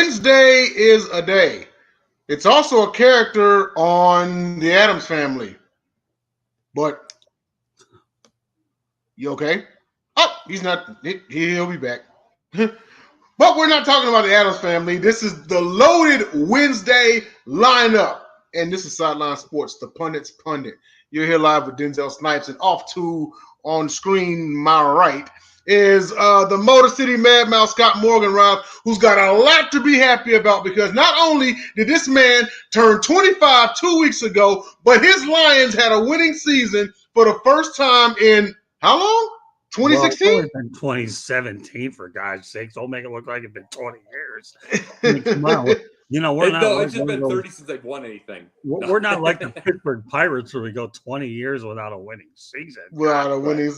Wednesday is a day. It's also a character on the Addams Family. But you okay? Oh, he's not. He'll be back. But we're not talking about the Addams Family. This is the loaded Wednesday lineup. And this is Sideline Sports, the Pundits Pundit. You're here live with Denzel Snipes, and off to on screen my right is the Motor City Mad Mouse Scott Morganroth, who's got a lot to be happy about because not only did this man turn 25 2 weeks ago, but his Lions had a winning season for the first time in how long? 2016? Well, it's been 2017, for God's sakes. Don't make it look like it's been 20 years. I mean, come on. It's just been 30 since they've won anything. We're not like the Pittsburgh Pirates where we go 20 years without a winning season. Without a winning,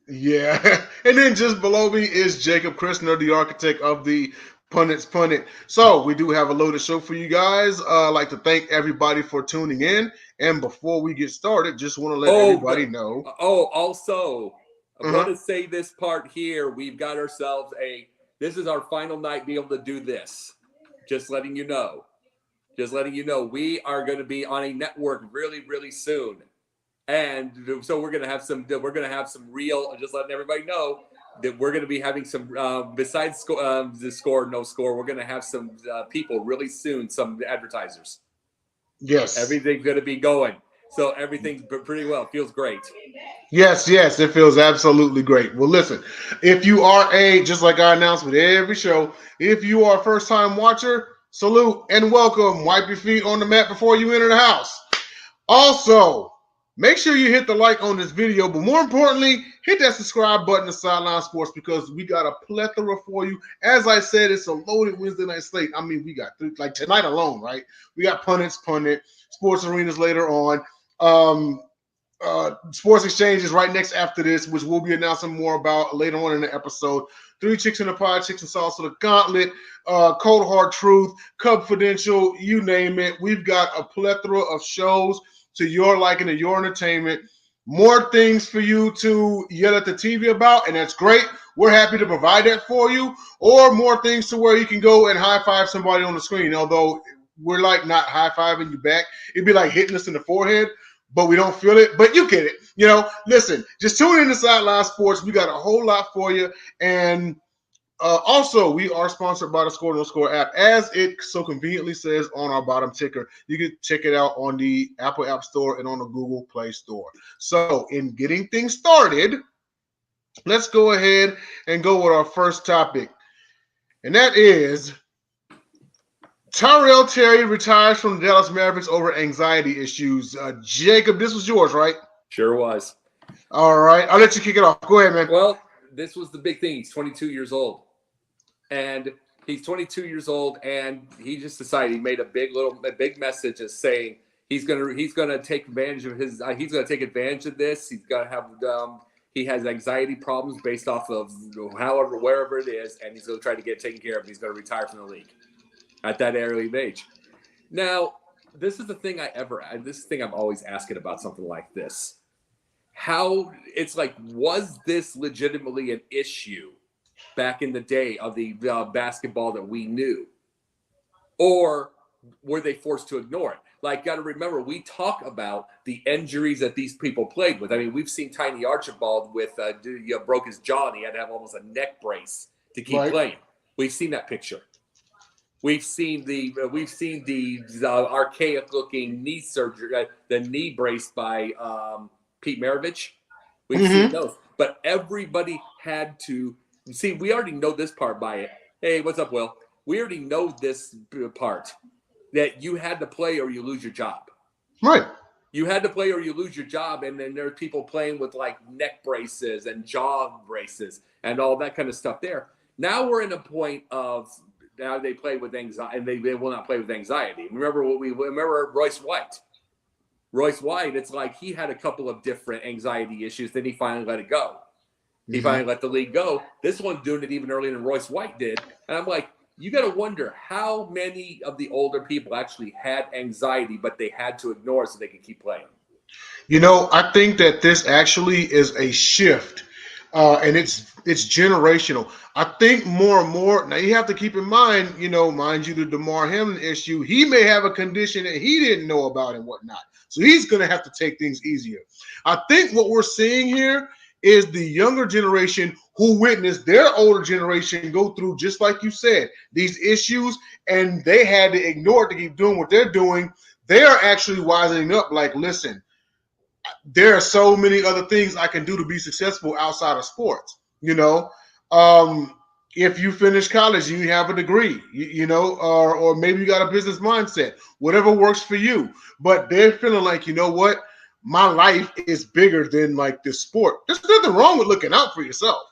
yeah. And then just below me is Jacob Christner, the architect of the Pundits Pundit. So we do have a loaded show for you guys. I'd like to thank everybody for tuning in. And before we get started, just want to let everybody know. Also, I want to say this part here. We've got ourselves this is our final night to be able to do this. Just letting you know. We are going to be on a network really, really soon. And so we're going to have some real, just letting everybody know that we're going to be having some, besides the score, no score, we're going to have some people really soon, some advertisers. Yes. Everything's going to be going. So everything's pretty well. Feels great. Yes, it feels absolutely great. Well, listen, if you are just like I announce with every show, if you are a first-time watcher, salute and welcome. Wipe your feet on the mat before you enter the house. Also, make sure you hit the like on this video, but more importantly, hit that subscribe button to Sideline Sports because we got a plethora for you. As I said, it's a loaded Wednesday night slate. I mean, we got like tonight alone, right? We got Pundits Pundit, Sports Arenas later on. Sports Exchange is right next after this, which we'll be announcing more about later on in the episode. 3 Chicks in the Pod, Chicks and Salsa, The Gauntlet, Cold Hard Truth, Cub Fidential, you name it. We've got a plethora of shows to your liking and your entertainment. More things for you to yell at the TV about, and that's great. We're happy to provide that for you. Or more things to where you can go and high-five somebody on the screen, although we're like not high-fiving you back. It'd be like hitting us in the forehead. But we don't feel it. But you get it. Listen, just tune in to Sideline Sports. We got a whole lot for you. And also, we are sponsored by the Score No Score app, as it so conveniently says on our bottom ticker. You can check it out on the Apple App Store and on the Google Play Store. So, in getting things started, let's go ahead and go with our first topic. And that is Tyrell Terry retires from the Dallas Mavericks over anxiety issues. Jacob, this was yours, right? Sure was. All right. I'll let you kick it off. Go ahead, man. Well, this was the big thing. He's 22 years old. And he's 22 years old, and he just decided he made a big message of saying he's gonna take advantage of this. He's gonna have he has anxiety problems based off of wherever it is, and he's gonna try to get it taken care of. And he's gonna retire from the league at that early age. Now, this is the thing I'm always asking about something like this. How it's like, was this legitimately an issue back in the day of the basketball that we knew? Or were they forced to ignore it? Like, got to remember, we talk about the injuries that these people played with. I mean, we've seen Tiny Archibald broke his jaw and he had to have almost a neck brace to keep playing. We've seen that picture. We've seen the archaic looking knee surgery, the knee brace by Pete Maravich. We've seen those, but everybody had to see. We already know this part by it. Hey, what's up, Will? We already know this part that you had to play or you lose your job. Right. You had to play or you lose your job, and then there are people playing with like neck braces and jaw braces and all that kind of stuff. There. Now we're in a point of. Now they play with anxiety, and they will not play with anxiety. Remember Royce White. Royce White, it's like he had a couple of different anxiety issues. Then he finally let it go. He finally let the league go. This one's doing it even earlier than Royce White did. And I'm like, you got to wonder how many of the older people actually had anxiety, but they had to ignore it so they could keep playing. I think that this actually is a shift And it's generational. I think more and more now you have to keep in mind, mind you, the DeMar Hamlin issue. He may have a condition that he didn't know about and whatnot, so he's going to have to take things easier. I think what we're seeing here is the younger generation who witnessed their older generation go through, just like you said, these issues, and they had to ignore it to keep doing what they're doing. They are actually wisening up. Like, listen, there are so many other things I can do to be successful outside of sports. If you finish college, you have a degree, or maybe you got a business mindset, whatever works for you. But they're feeling like, you know what? My life is bigger than like this sport. There's nothing wrong with looking out for yourself.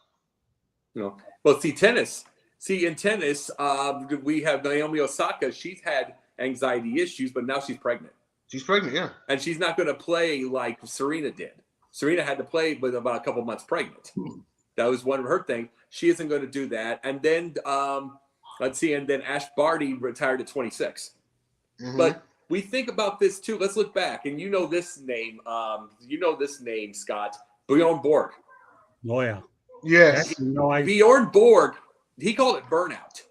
Well, tennis. In tennis, we have Naomi Osaka. She's had anxiety issues, but now she's pregnant. She's pregnant, yeah. And she's not going to play like Serena did. Serena had to play with about a couple months pregnant. That was one of her things. She isn't going to do that. And then, and then Ash Barty retired at 26. Mm-hmm. But we think about this too. Let's look back. And you know this name, Scott. Bjorn Borg. Oh, yeah. Yes. Bjorn Borg, he called it burnout.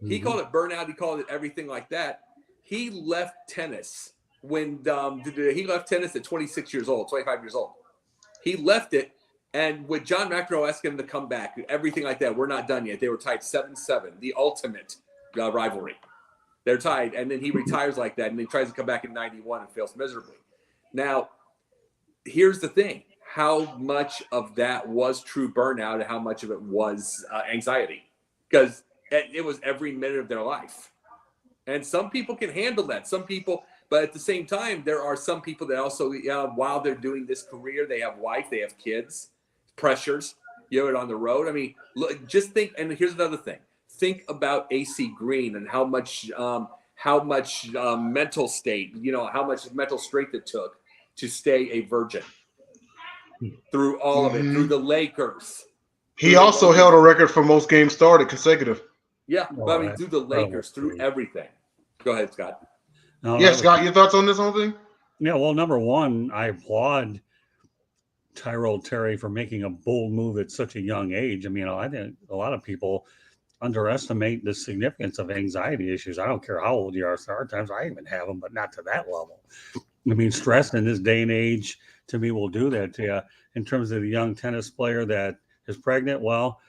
Mm-hmm. He called it burnout. He called it everything like that. He left tennis when he left tennis at 26 years old, 25 years old. He left it, and when John McEnroe asked him to come back, everything like that, we're not done yet. They were tied 7-7, the ultimate rivalry. They're tied, and then he retires like that, and he tries to come back in 91 and fails miserably. Now, here's the thing. How much of that was true burnout and how much of it was anxiety? Because it was every minute of their life. And some people can handle that. Some people, but at the same time, there are some people that also, while they're doing this career, they have wife, they have kids, pressures, on the road. I mean, look, just think, and here's another thing. Think about AC Green and how much mental state, how much mental strength it took to stay a virgin through all of it, through the Lakers. He also held a record for most games started consecutive. Yeah, but I mean, through the Lakers, through everything. Go ahead, Scott. Scott, your thoughts on this whole thing? Yeah, well, number one, I applaud Tyrell Terry for making a bold move at such a young age. I mean, I think a lot of people underestimate the significance of anxiety issues. I don't care how old you are. Sometimes I even have them, but not to that level. I mean, stress in this day and age, to me, will do that to you. In terms of the young tennis player that is pregnant, well,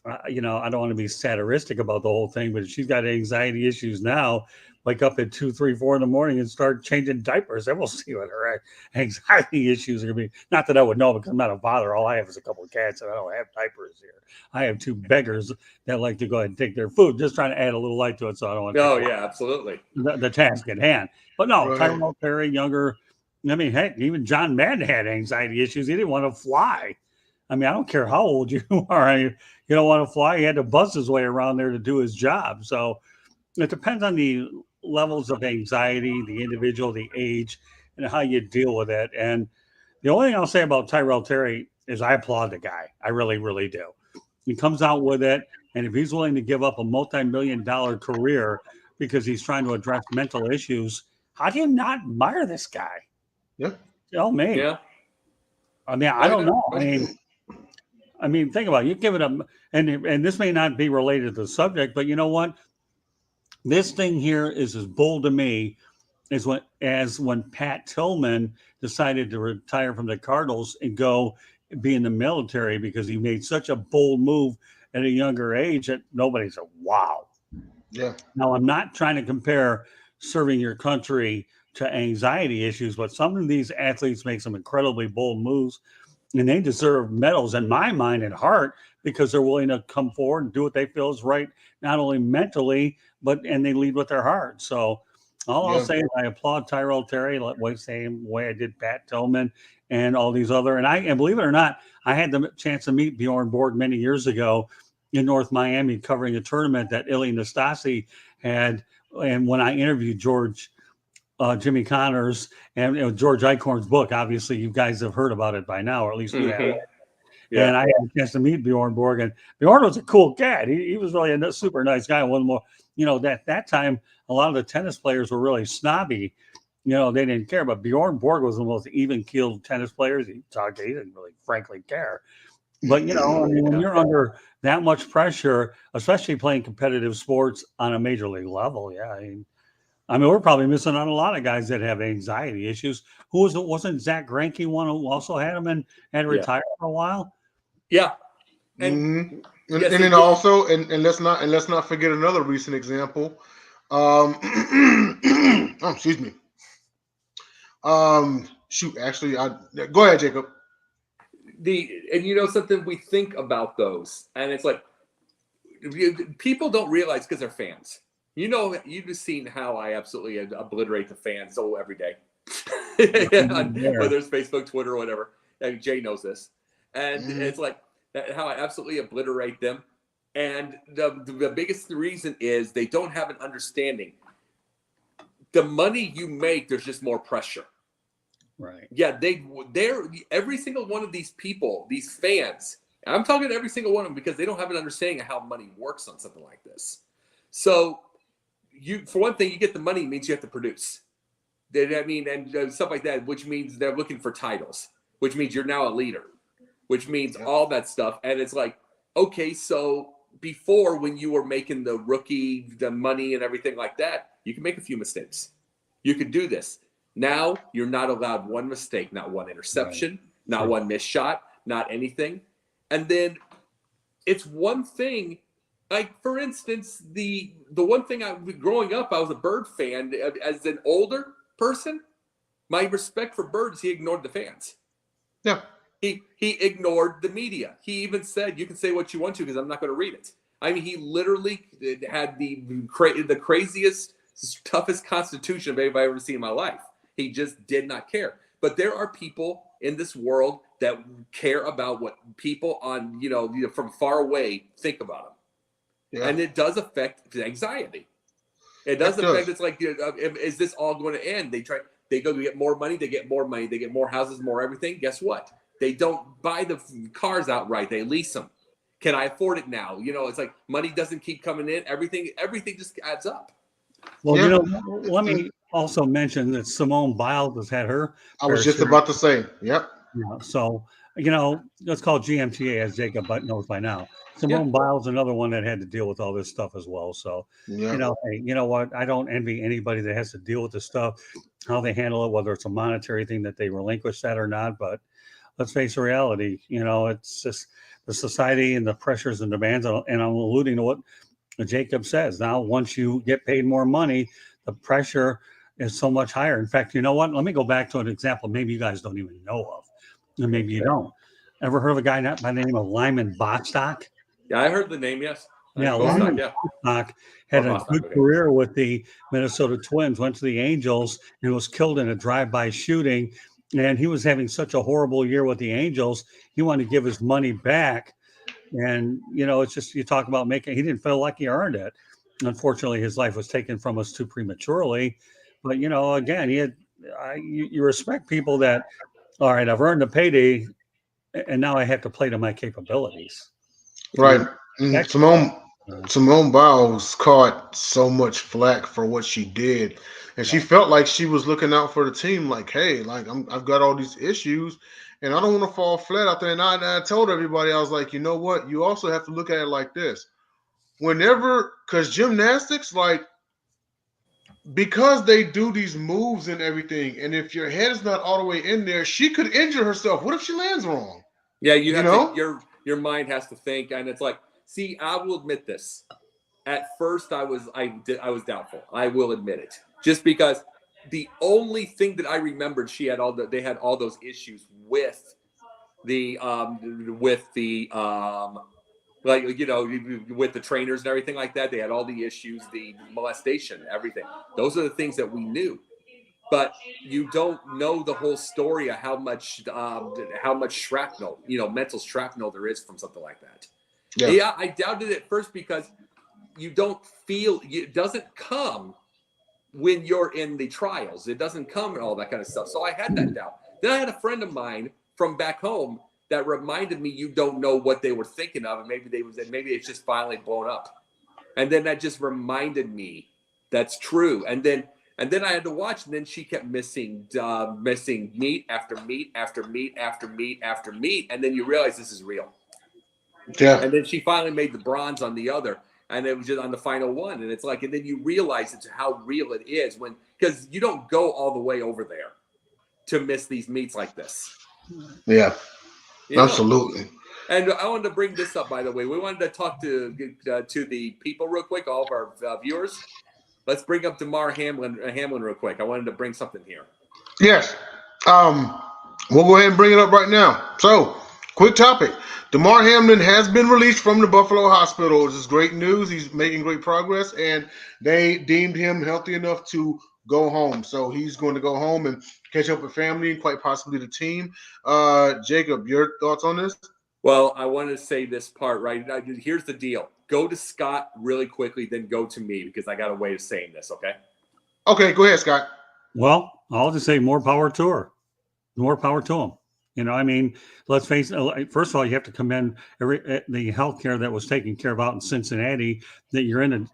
I don't want to be satiristic about the whole thing, but if she's got anxiety issues now, wake up at 2, 3, 4 in the morning and start changing diapers, then we'll see what her anxiety issues are going to be. Not that I would know, because I'm not a father. All I have is a couple of cats, and I don't have diapers here. I have 2 beggars that like to go ahead and take their food. Just trying to add a little light to it, so I don't want to. Oh, yeah, absolutely. The task at hand. But no, right. Tyrell Terry, younger. I mean, heck, even John Madden had anxiety issues. He didn't want to fly. I mean, I don't care how old you are. You don't want to fly. He had to buzz his way around there to do his job. So it depends on the levels of anxiety, the individual, the age, and how you deal with it. And the only thing I'll say about Tyrell Terry is I applaud the guy. I really, really do. He comes out with it. And if he's willing to give up a multi-million-dollar career because he's trying to address mental issues, how do you not admire this guy? Yeah. Tell me. Yeah. I mean, I don't know. I mean, think about it. You give it a, and this may not be related to the subject, but you know what? This thing here is as bold to me as when Pat Tillman decided to retire from the Cardinals and go be in the military because he made such a bold move at a younger age that nobody said, wow. Yeah. Now, I'm not trying to compare serving your country to anxiety issues, but some of these athletes make some incredibly bold moves, and they deserve medals in my mind and heart because they're willing to come forward and do what they feel is right, not only mentally, and they lead with their heart. So I'll say is I applaud Tyrell Terry, same way I did Pat Tillman and all these other. And believe it or not, I had the chance to meet Bjorn Borg many years ago in North Miami covering a tournament that Ilie Nastase had. And when I interviewed Jimmy Connors and George Eichhorn's book, obviously you guys have heard about it by now, or at least we have. Yeah. And I had a chance to meet Bjorn Borg, and Bjorn was a cool cat. He was really a super nice guy. One more, that time a lot of the tennis players were really snobby. They didn't care. But Bjorn Borg was the most even-keeled tennis players. He didn't really, frankly, care. But I mean, when you're under that much pressure, especially playing competitive sports on a major league level, yeah, I mean, we're probably missing on a lot of guys that have anxiety issues. Who was it? Wasn't Zach Greinke one who also had them and had retired for a while? Yeah, and Mm-hmm. And, yes, and then also, and let's not forget another recent example. Oh, excuse me. Shoot, actually, I go ahead, Jacob. And something, we think about those, and it's like people don't realize because they're fans. You've just seen how I absolutely obliterate the fans every day, whether it's Facebook, Twitter, or whatever. And Jay knows this, and it's like how I absolutely obliterate them. And the biggest reason is they don't have an understanding. The money you make, there's just more pressure. Right. Yeah, they're every single one of these people, these fans. I'm talking to every single one of them because they don't have an understanding of how money works on something like this. So, for one thing, you get the money means you have to produce. I mean, and stuff like that, which means they're looking for titles, which means you're now a leader, which means all that stuff. And it's like, okay, so before, when you were making the money and everything like that, you can make a few mistakes. You could do this. Now you're not allowed one mistake, not one interception, not one missed shot, not anything. And then it's one thing, like, for instance, the one thing growing up, I was a Bird fan. As an older person, my respect for Birds, he ignored the fans. Yeah. He ignored the media. He even said, you can say what you want to because I'm not going to read it. I mean, he literally had the craziest, toughest constitution of anybody I've ever seen in my life. He just did not care. But there are people in this world that care about what people on, from far away think about them. Yeah. And it does affect anxiety. It does affect, it's like, is this all going to end? They go to get more money, they get more money, they get more houses, more everything. Guess what? They don't buy the cars outright, they lease them. Can I afford it now? It's like money doesn't keep coming in. Everything just adds up. Well, let me also mention that Simone Biles has had her. I was just about to say, yep. Yeah, so, let's call GMTA, as Jacob knows by now. Simone Biles, another one that had to deal with all this stuff as well. So, hey, you know what? I don't envy anybody that has to deal with this stuff, how they handle it, whether it's a monetary thing that they relinquish that or not. But let's face the reality. It's just the society and the pressures and demands. And I'm alluding to what Jacob says. Now, once you get paid more money, the pressure is so much higher. In fact, you know what? Let me go back to an example maybe you guys don't even know of. And maybe you don't. Ever heard of a guy by the name of Lyman Bostock? Yeah, I heard the name, yes. Lyman Bostock had a good career with the Minnesota Twins, went to the Angels, and was killed in a drive-by shooting. And he was having such a horrible year with the Angels, he wanted to give his money back. And, it's just, you talk about he didn't feel like he earned it. Unfortunately, his life was taken from us too prematurely. But, again, you respect people that, all right, I've earned the payday, and now I have to play to my capabilities. Right. Simone Biles caught so much flack for what she did. And she felt like she was looking out for the team, like, hey, like I've got all these issues and I don't want to fall flat out there. And I told everybody, I was like, you know what? You also have to look at it like this. Because gymnastics, like, because they do these moves and everything, and if your head is not all the way in there, she could injure herself. What if she lands wrong? Yeah, you have to, your mind has to think, and it's like, see, I will admit this. At first, I was doubtful. I will admit it, just because the only thing that I remembered, they had all those issues with the with the trainers and everything like that. They had all the issues, the molestation, everything. Those are the things that we knew. But you don't know the whole story of how much shrapnel, mental shrapnel there is from something like that. Yeah, I doubted it at first because you don't feel, it doesn't come when you're in the trials. It doesn't come and all that kind of stuff. So I had that doubt. Then I had a friend of mine from back home that reminded me, you don't know what they were thinking of, and maybe it's just finally blown up. And then that just reminded me that's true. And then I had to watch, and then she kept missing meat after meat after meat after meat after meat, and then you realize this is real. Yeah. And then she finally made the bronze on the other, and it was just on the final one. And it's like, and then you realize it's how real it is because you don't go all the way over there to miss these meets like this. Yeah. You know? Absolutely. And I wanted to bring this up, by the way. We wanted to talk to the people real quick, all of our viewers. Let's bring up Damar Hamlin real quick. I wanted to bring something here. Yes. We'll go ahead and bring it up right now. So, quick topic. Damar Hamlin has been released from the Buffalo hospital. This is great news. He's making great progress, and they deemed him healthy enough to go home. So he's going to go home and catch up with family and quite possibly the team. Jacob, your thoughts on this? Well, I want to say this part right now. Here's the deal. Go to Scott really quickly, then go to me because I got a way of saying this, okay? Okay, go ahead, Scott. Well, I'll just say more power to her. More power to him. You know, I mean, let's face it. First of all, you have to commend the healthcare that was taken care of out in Cincinnati. That you're in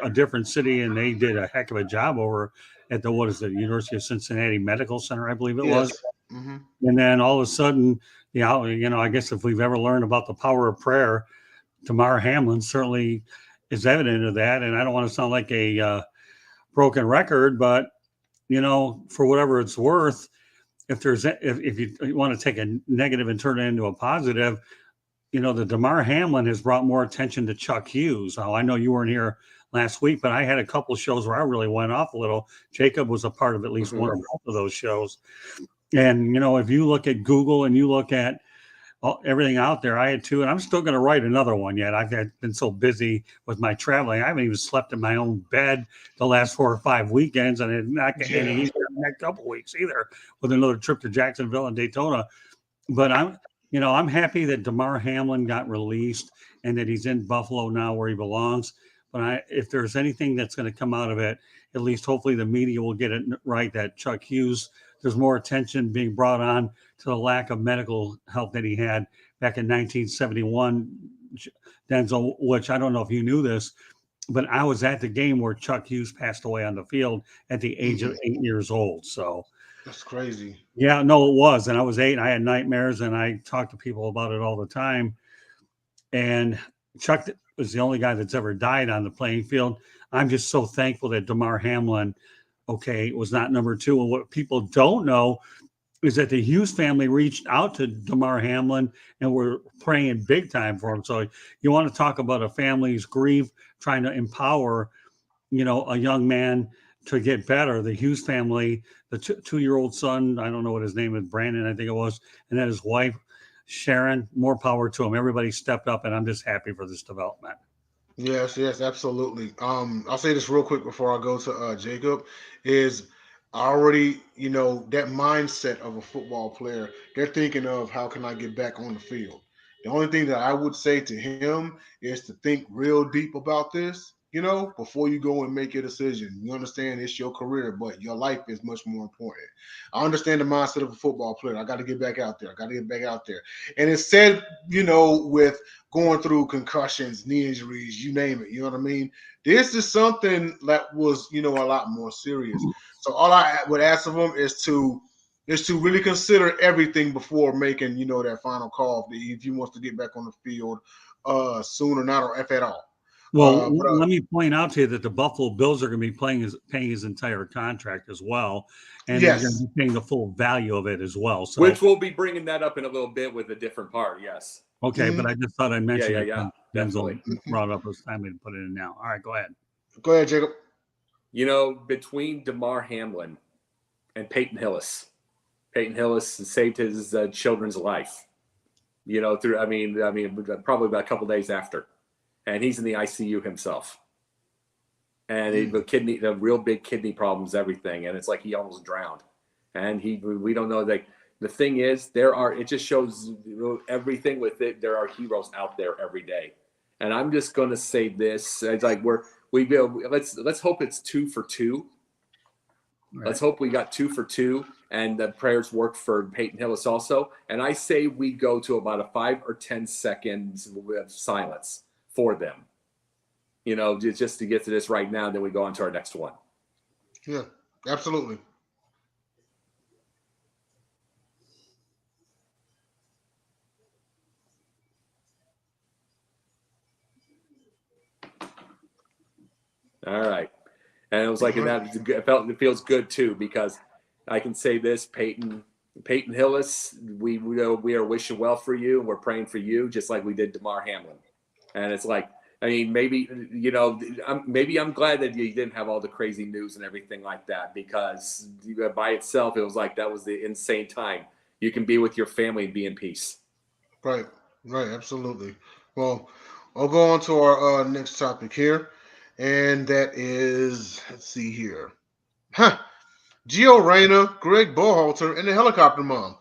a different city, and they did a heck of a job over at the University of Cincinnati Medical Center, I believe it was. Mm-hmm. And then all of a sudden, I guess if we've ever learned about the power of prayer, Damar Hamlin certainly is evident of that. And I don't want to sound like a broken record, but for whatever it's worth. If you want to take a negative and turn it into a positive, the Damar Hamlin has brought more attention to Chuck Hughes. Now, I know you weren't here last week, but I had a couple of shows where I really went off a little. Jacob was a part of at least one or both of those shows. And, if you look at Google and you look at everything out there, I had two, and I'm still going to write another one yet. I've been so busy with my traveling. I haven't even slept in my own bed the last 4 or 5 weekends, and it's not getting any easier in the next couple of weeks either with another trip to Jacksonville and Daytona. But I'm happy that Damar Hamlin got released and that he's in Buffalo now where he belongs. But if there's anything that's going to come out of it, at least hopefully the media will get it right that Chuck Hughes, there's more attention being brought on to the lack of medical help that he had back in 1971, Denzel, which I don't know if you knew this, but I was at the game where Chuck Hughes passed away on the field at the age of 8 years old. So that's crazy. Yeah, no, it was. And I was 8 and I had nightmares and I talked to people about it all the time. And Chuck was the only guy that's ever died on the playing field. I'm just so thankful that Damar Hamlin, was not number 2. And what people don't know is that the Hughes family reached out to Damar Hamlin and were praying big time for him. So you want to talk about a family's grief, trying to empower, a young man to get better. The Hughes family, the 2-year-old son, I don't know what his name is, Brandon, I think it was, and then his wife, Sharon, more power to him. Everybody stepped up, and I'm just happy for this development. Yes, absolutely. I'll say this real quick before I go to Jacob. Is already, that mindset of a football player, they're thinking of how can I get back on the field. The only thing that I would say to him is to think real deep about this, before you go and make your decision. You understand it's your career, but your life is much more important. I understand the mindset of a football player. I got to get back out there. And it's said, with going through concussions, knee injuries, you name it, you know what I mean? This is something that was, a lot more serious. So all I would ask of him is to really consider everything before making, that final call if he wants to get back on the field soon or not, or if at all. Well, let me point out to you that the Buffalo Bills are going to be paying his entire contract as well, and they're going to be paying the full value of it as well. So, which we'll be bringing that up in a little bit with a different part. Yes. Okay, but I just thought I'd mention it. Yeah, Denzel brought it up. It's time to put it in now. All right, go ahead. Go ahead, Jacob. Between Damar Hamlin and Peyton Hillis saved his children's life. Through probably about a couple days after. And he's in the ICU himself. And the real big kidney problems, everything. And it's like he almost drowned. And we don't know. Like, the thing is, it just shows everything with it. There are heroes out there every day. And I'm just going to say this. It's like let's hope it's 2 for 2. Right. Let's hope we got 2 for 2. And the prayers work for Peyton Hillis also. And I say we go to about a 5 or 10 seconds of silence for them, just to get to this right now. Then we go on to our next one. Yeah, absolutely. All right. And it was like, it feels good too, because I can say this, Peyton Hillis, we are wishing well for you, and we're praying for you, just like we did Damar Hamlin. And it's like, I mean, maybe, I'm glad that you didn't have all the crazy news and everything like that, because by itself, it was like, that was the insane time. You can be with your family and be in peace. Right, absolutely. Well, I'll go on to our next topic here, and that is, let's see here. Gio Reyna, Greg Berhalter, and the helicopter mom.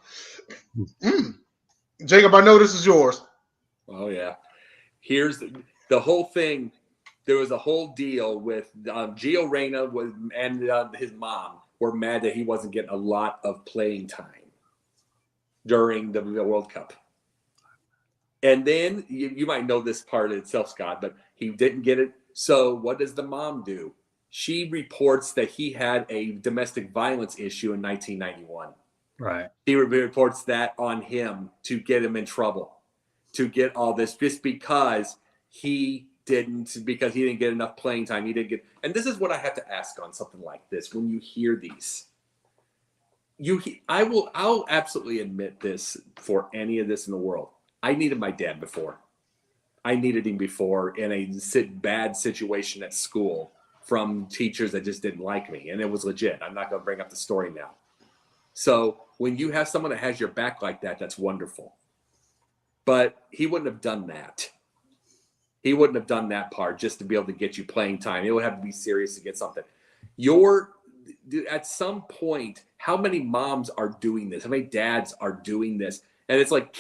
Jacob, I know this is yours. Oh, yeah. Here's the whole thing. There was a whole deal with Gio Reyna and his mom were mad that he wasn't getting a lot of playing time during the World Cup. And then you might know this part itself, Scott, but he didn't get it. So what does the mom do? She reports that he had a domestic violence issue in 1991. Right. He reports that on him to get him in trouble, to get all this, just because he didn't get enough playing time. He didn't get, and this is what I have to ask on something like this. When you hear these, I'll absolutely admit this for any of this in the world. I needed my dad before. I needed him before in a bad situation at school from teachers that just didn't like me. And it was legit. I'm not going to bring up the story now. So when you have someone that has your back like that, that's wonderful. But he wouldn't have done that. He wouldn't have done that part just to be able to get you playing time. It would have to be serious to get something. At some point, how many moms are doing this? How many dads are doing this? And it's like,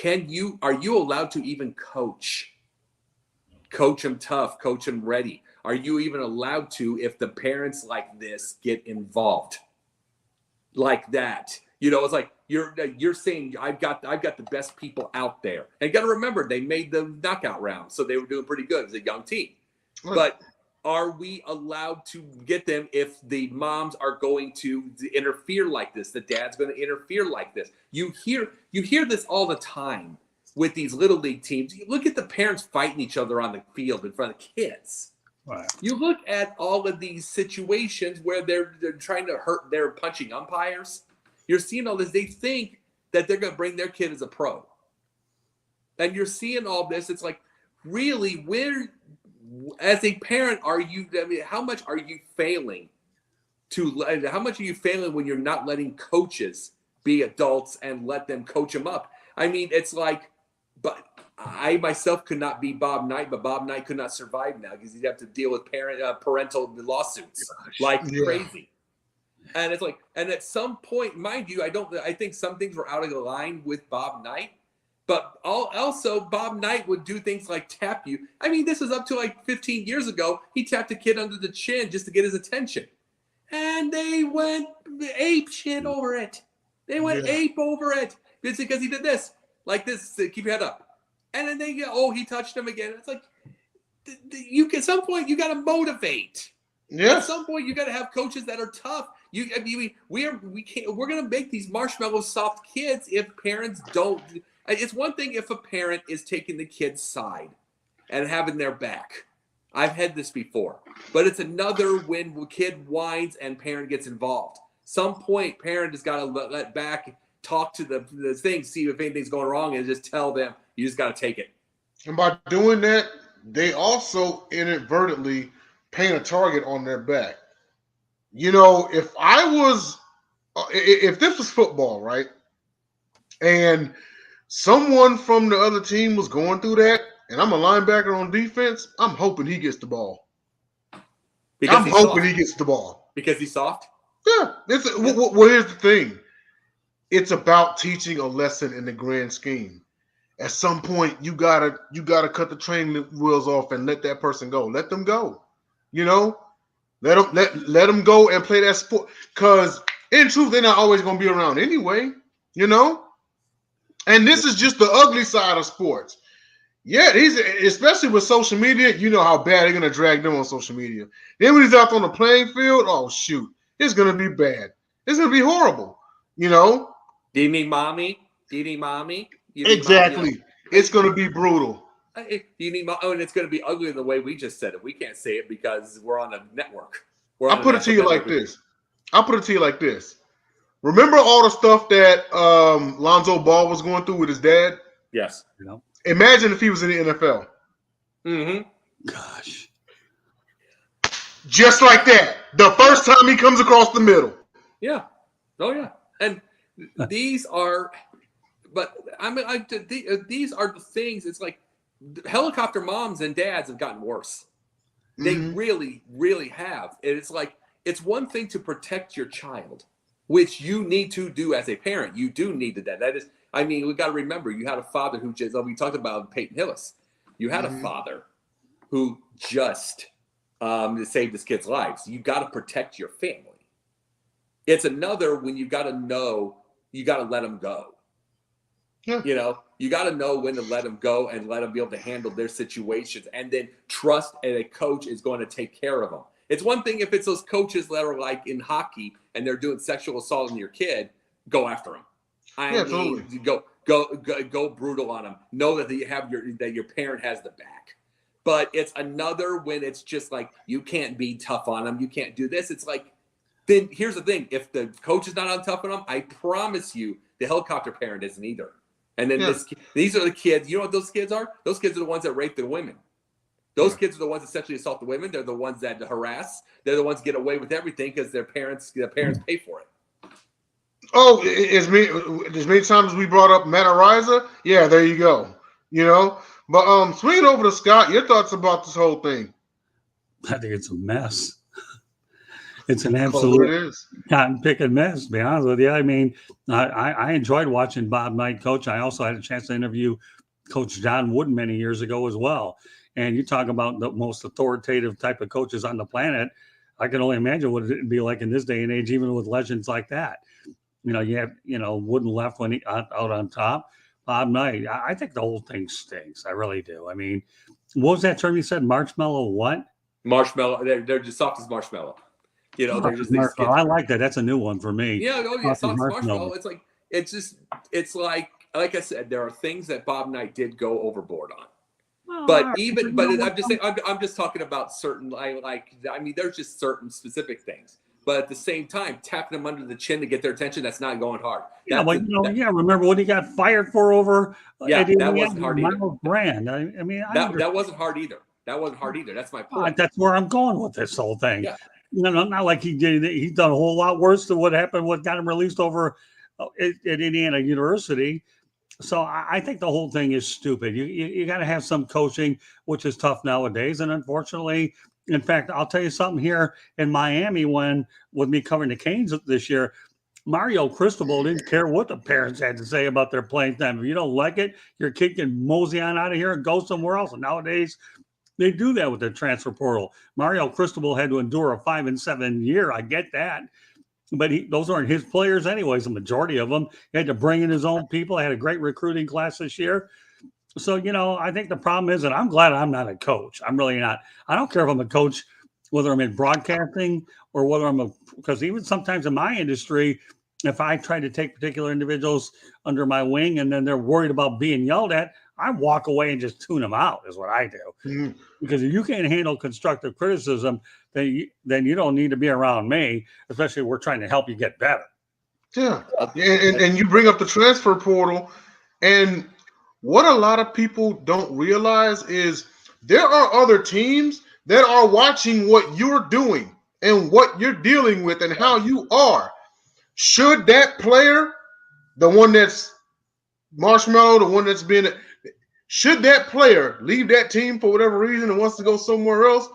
are you allowed to even coach? Coach them tough, coach them ready. Are you even allowed to, if the parents like this get involved like that? It's like you're saying I've got the best people out there. And you got to remember, they made the knockout round, so they were doing pretty good as a young team. Right. But are we allowed to get them if the moms are going to interfere like this? The dad's going to interfere like this. You hear this all the time with these little league teams. You look at the parents fighting each other on the field in front of kids. Wow. You look at all of these situations where they're trying to hurt their punching umpires. You're seeing all this. They think that they're going to bring their kid as a pro. And you're seeing all this. It's like, really, as a parent, how much are you failing when you're not letting coaches be adults and let them coach them up? I mean, it's like, but I myself could not be Bob Knight, but Bob Knight could not survive now because he'd have to deal with parental lawsuits like crazy. And it's like, and at some point, mind you, I think some things were out of the line with Bob Knight, but also Bob Knight would do things like tap you. I mean, this is up to like 15 years ago. He tapped a kid under the chin just to get his attention. And they went ape shit over it. They went ape over it. It's because he did this, like this, keep your head up. And then they go, he touched him again. It's like, at some point, you got to motivate. Yes. At some point, you got to have coaches that are tough. We're going to make these marshmallow soft kids if parents don't. It's one thing if a parent is taking the kid's side and having their back. I've had this before. But it's another when the kid whines and parent gets involved. Some point, parent has got to let back, talk to the thing, see if anything's going wrong, and just tell them, you just got to take it. And by doing that, they also inadvertently paint a target on their back. If this was football, right, and someone from the other team was going through that, and I'm a linebacker on defense, I'm hoping he gets the ball. Because he gets the ball. Because he's soft? Yeah. Well, here's the thing. It's about teaching a lesson in the grand scheme. At some point, you gotta cut the training wheels off and let that person go. Let them go. Let them go and play that sport. Because in truth, they're not always gonna be around anyway. And this is just the ugly side of sports. Yeah, especially with social media, you know how bad they're gonna drag them on social media. Then when he's out on the playing field, oh shoot, it's gonna be bad. It's gonna be horrible. Do you mean mommy? Do you mean mommy? Exactly. It's going to be brutal. You need and it's going to be ugly in the way we just said it. We can't say it because we're on a network. I'll put it to you like this. Remember all the stuff that Lonzo Ball was going through with his dad? Yes. Imagine if he was in the NFL. Mm-hmm. Gosh. Just like that. The first time he comes across the middle. Yeah. Oh, yeah. And these are, these are the things. It's like helicopter moms and dads have gotten worse. They really, really have. And it's like, it's one thing to protect your child, which you need to do as a parent. You do need to do that. That is, I mean, we got to remember, you had a father who just, we talked about Peyton Hillis. You had a father who just saved his kids' lives. You got to protect your family. It's another when you got to know, you got to let them go. Yeah. You know, you got to know when to let them go and let them be able to handle their situations, and then trust that a coach is going to take care of them. It's one thing if it's those coaches that are like in hockey and they're doing sexual assault on your kid, go after them. Totally. Go brutal on them. Know that your parent has the back. But it's another when it's just like, you can't be tough on them. You can't do this. It's like, then here's the thing. If the coach is not on tough on them, I promise you the helicopter parent isn't either. And then these are the kids. You know what those kids are? Those kids are the ones that rape the women. Those kids are the ones that sexually assault the women. They're the ones that harass. They're the ones that get away with everything because their parents pay for it. Oh, as many times as we brought up Matt Ariza, yeah, there you go. You know, but swinging over to Scott, your thoughts about this whole thing? I think it's a mess. It's an absolute cotton-picking mess, to be honest with you. I mean, I enjoyed watching Bob Knight coach. I also had a chance to interview Coach John Wooden many years ago as well. And you talk about the most authoritative type of coaches on the planet. I can only imagine what it'd be like in this day and age, even with legends like that. You know, you have, Wooden left when he out on top. Bob Knight, I think the whole thing stinks. I really do. I mean, what was that term you said? Marshmallow what? Marshmallow. They're just soft as marshmallow. You know, they're just these kids. I like that. That's a new one for me. Yeah, soft as marshmallow. It's like I said, there are things that Bob Knight did go overboard on. I'm just talking about certain, there's just certain specific things. But at the same time, tapping them under the chin to get their attention, that's not going hard. Remember what he got fired for over? That wasn't hard either. Brand. That wasn't hard either. That wasn't hard either. That's my point. That's where I'm going with this whole thing. Yeah. Not like he did. He's done a whole lot worse than what happened. What got him released over at Indiana University. So I think the whole thing is stupid. You got to have some coaching, which is tough nowadays. And unfortunately, in fact, I'll tell you something here in Miami with me covering the Canes this year, Mario Cristobal didn't care what the parents had to say about their playing time. If you don't like it, your kid can mosey on out of here and go somewhere else. And nowadays, they do that with the transfer portal. Mario Cristobal had to endure a 5 and 7 year. I get that. But those aren't his players anyways, the majority of them. He had to bring in his own people. He had a great recruiting class this year. So, I think the problem is, and I'm glad I'm not a coach. I'm really not. I don't care if I'm a coach, whether I'm in broadcasting or whether because even sometimes in my industry, if I try to take particular individuals under my wing and then they're worried about being yelled at, I walk away and just tune them out is what I do. Mm-hmm. Because if you can't handle constructive criticism, then you don't need to be around me, especially if we're trying to help you get better. Yeah. And you bring up the transfer portal, and what a lot of people don't realize is there are other teams that are watching what you're doing and what you're dealing with and how you are. Should that player, the one that's marshmallow, the one that's been, should that player leave that team for whatever reason and wants to go somewhere else,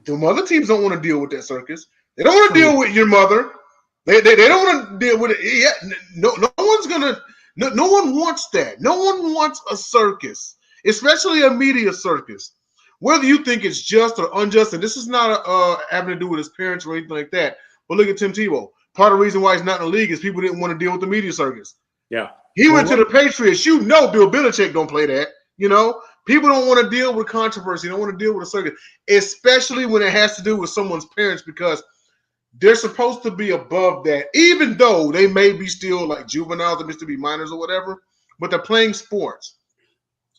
the other teams don't want to deal with that circus. They don't want to deal with your mother. They don't want to deal with it. Yeah, no one's gonna. No one wants that. No one wants a circus, especially a media circus. Whether you think it's just or unjust, and this is not having to do with his parents or anything like that. But look at Tim Tebow. Part of the reason why he's not in the league is people didn't want to deal with the media circus. Yeah, he went to the Patriots. Bill Belichick don't play that. People don't want to deal with controversy. They don't want to deal with a circus, especially when it has to do with someone's parents, because they're supposed to be above that, even though they may be still like juveniles, they may still be minors or whatever, but they're playing sports.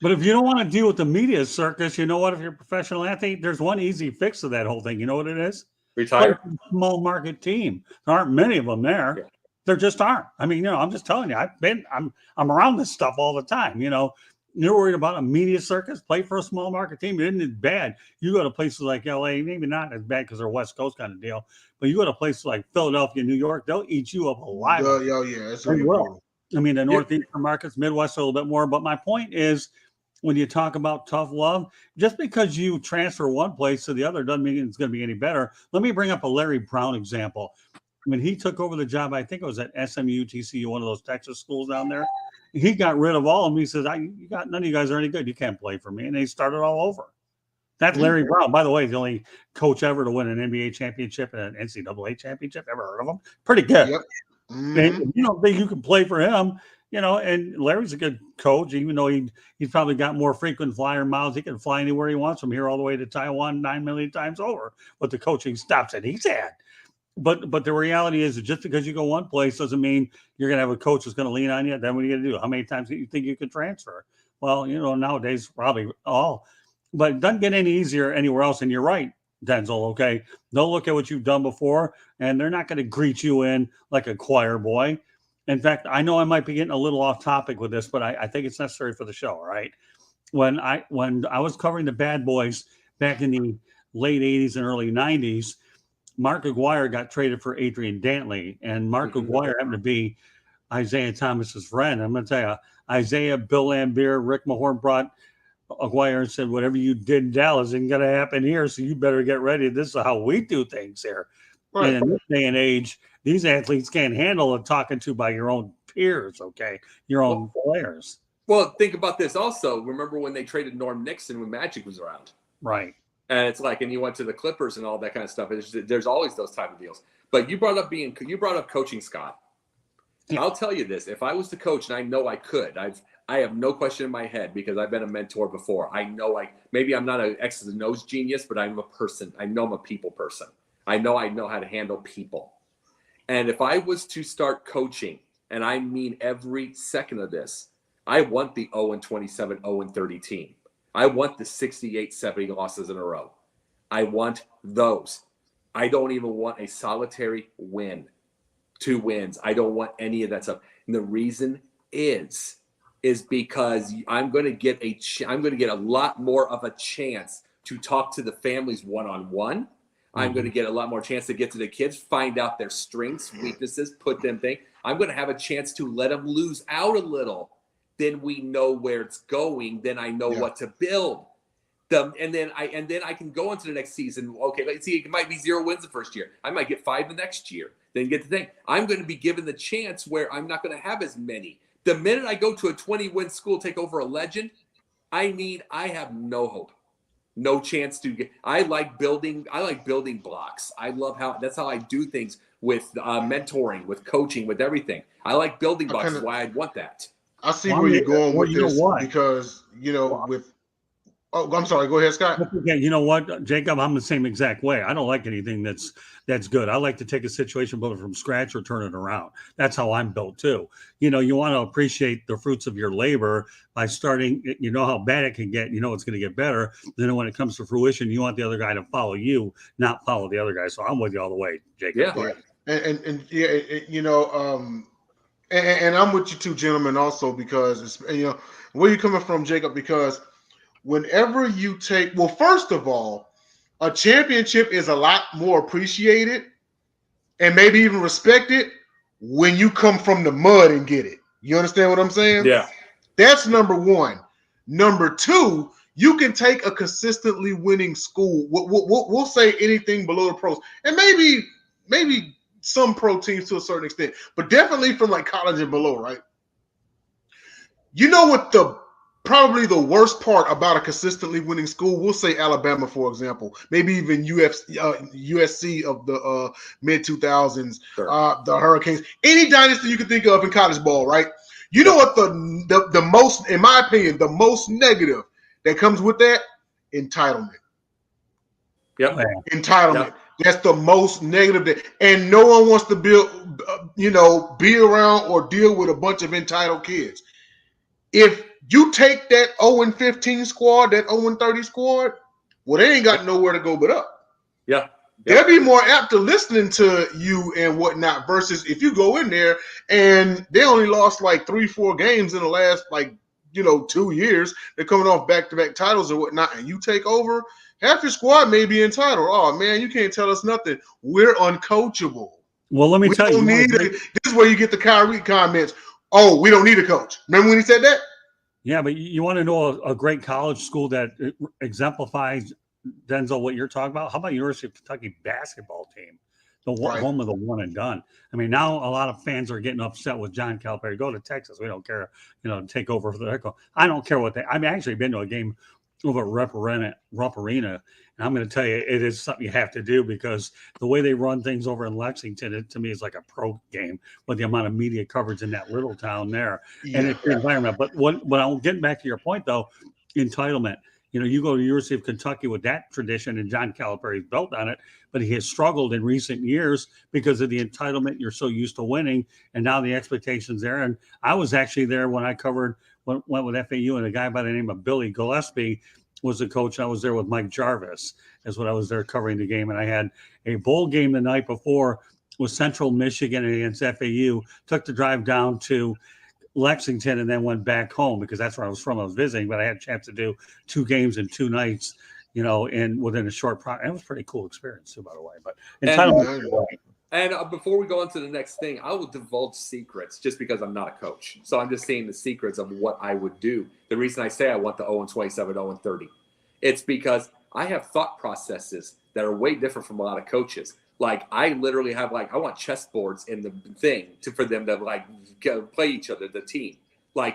But if you don't want to deal with the media circus, you know what? If you're a professional athlete, there's one easy fix to that whole thing. You know what it is? Retire. Play for a small market team. There aren't many of them there. Yeah. There just aren't. I mean, I'm just telling you, I'm around this stuff all the time. You're worried about a media circus. Play for a small market team. It isn't bad. You go to places like LA, maybe not as bad because they're West Coast kind of deal. But you go to places like Philadelphia, New York, they'll eat you up alive. That's really well. I mean, the northeastern markets, Midwest a little bit more. But my point is, when you talk about tough love, just because you transfer one place to the other doesn't mean it's going to be any better. Let me bring up a Larry Brown example. When he took over the job, I think it was at SMU, TCU, one of those Texas schools down there. He got rid of all of them. He says, none of you guys are any good. You can't play for me. And they started all over. That's Larry Brown. By the way, the only coach ever to win an NBA championship and an NCAA championship. Ever heard of him? Pretty good. Yep. And you don't think you can play for him, and Larry's a good coach, even though he's probably got more frequent flyer miles. He can fly anywhere he wants from here all the way to Taiwan 9 million times over with the coaching stops that he's had. But the reality is that just because you go one place doesn't mean you're going to have a coach that's going to lean on you. Then what are you going to do? How many times do you think you can transfer? Well, nowadays probably all. But it doesn't get any easier anywhere else. And you're right, Denzel, okay? They'll look at what you've done before, and they're not going to greet you in like a choir boy. In fact, I know I might be getting a little off topic with this, but I think it's necessary for the show, all right? When I was covering the Bad Boys back in the late 80s and early 90s, Mark Aguirre got traded for Adrian Dantley, and Mark Aguirre happened to be Isaiah Thomas's friend. I'm going to tell you, Isaiah, Bill Lambier, Rick Mahorn brought Aguirre and said, whatever you did in Dallas isn't going to happen here, so you better get ready. This is how we do things here. Right. And in this day and age, these athletes can't handle it talking to by your own peers, okay? Your own players. Well, think about this also. Remember when they traded Norm Nixon when Magic was around? Right. And it's like, and you went to the Clippers and all that kind of stuff. There's always those type of deals. But you brought up coaching, Scott. Yeah. I'll tell you this: if I was the coach, and I know I could, I have no question in my head because I've been a mentor before. I know maybe I'm not an X's and O's genius, but I'm a person. I know I'm a people person. I know how to handle people. And if I was to start coaching, and I mean every second of this, I want the 0-27, 0-30 team. I want the 68, 70 losses in a row. I want those. I don't even want a solitary win, 2 wins. I don't want any of that stuff. And the reason is because I'm going to get a lot more of a chance to talk to the families one-on-one. I'm going to get a lot more chance to get to the kids, find out their strengths, weaknesses, put them things. I'm going to have a chance to let them lose out a little. Then we know where it's going. Then I know what to build. And then I can go into the next season. Okay, let's see. It might be 0 wins the first year. I might get 5 the next year. Then get the thing. I'm going to be given the chance where I'm not going to have as many. The minute I go to a 20-win school, take over a legend, I have no hope. No chance to get. I like building blocks. I love that's how I do things with mentoring, with coaching, with everything. I like building blocks. That's why I'd want that. I see where you're going with this because with. Oh, I'm sorry. Go ahead, Scott. Okay, you know what, Jacob? I'm the same exact way. I don't like anything that's good. I like to take a situation, build it from scratch, or turn it around. That's how I'm built too. You want to appreciate the fruits of your labor by starting. You know how bad it can get. It's going to get better. Then when it comes to fruition, you want the other guy to follow you, not follow the other guy. So I'm with you all the way, Jacob. Yeah. And and I'm with you too, gentlemen. Also because it's where you coming from, Jacob? Because whenever you take, well, first of all, a championship is a lot more appreciated and maybe even respected when you come from the mud and get it. You understand what I'm saying? Yeah. That's number one. Number two, you can take a consistently winning school. We'll say anything below the pros, and maybe some pro teams to a certain extent, but definitely from like college and below, right? You know what probably the worst part about a consistently winning school, we'll say Alabama, for example, maybe even USC of the mid-2000s, sure. The Hurricanes, any dynasty you can think of in college ball, right? You know what the most, in my opinion, the most negative that comes with that? Entitlement. Yep. Entitlement. Yep. That's the most negative. And no one wants to be around or deal with a bunch of entitled kids. if you take that 0-15 squad, that 0-30 squad, well, they ain't got nowhere to go but up. Yeah. They'll be more apt to listening to you and whatnot versus if you go in there and they only lost like 3-4 games in the last 2 years. They're coming off back-to-back titles or whatnot, and you take over, half your squad may be entitled. Oh, man, you can't tell us nothing. We're uncoachable. Well, let me tell you. This is where you get the Kyrie comments. Oh, we don't need a coach. Remember when he said that? Yeah, but you want to know a great college school that exemplifies, Denzel, what you're talking about? How about University of Kentucky basketball team? Home of the one and done. I mean, now a lot of fans are getting upset with John Calipari. Go to Texas. We don't care, take over for the Echo. I don't care what I've actually been to a game over at Rupp Arena. And I'm going to tell you, it is something you have to do because the way they run things over in Lexington, it, to me, is like a pro game with the amount of media coverage in that little town there. Yeah. And it's the environment. But I'm getting back to your point, though, entitlement. You go to the University of Kentucky with that tradition, and John Calipari's built on it, but he has struggled in recent years because of the entitlement. You're so used to winning, and now the expectations there. And I was actually there when I went with FAU, and a guy by the name of Billy Gillespie was the coach. I was there with Mike Jarvis is when I was there covering the game, and I had a bowl game the night before with Central Michigan against FAU. Took the drive down to Lexington and then went back home because that's where I was from. I was visiting, but I had a chance to do 2 games in 2 nights, and within a short it was a pretty cool experience too, by the way. But and before we go on to the next thing, I will divulge secrets just because I'm not a coach. So I'm just saying the secrets of what I would do. The reason I say I want the 0-27, 0-30, it's because I have thought processes that are way different from a lot of coaches. Like I literally have I want chessboards in the thing for them to play each other, the team,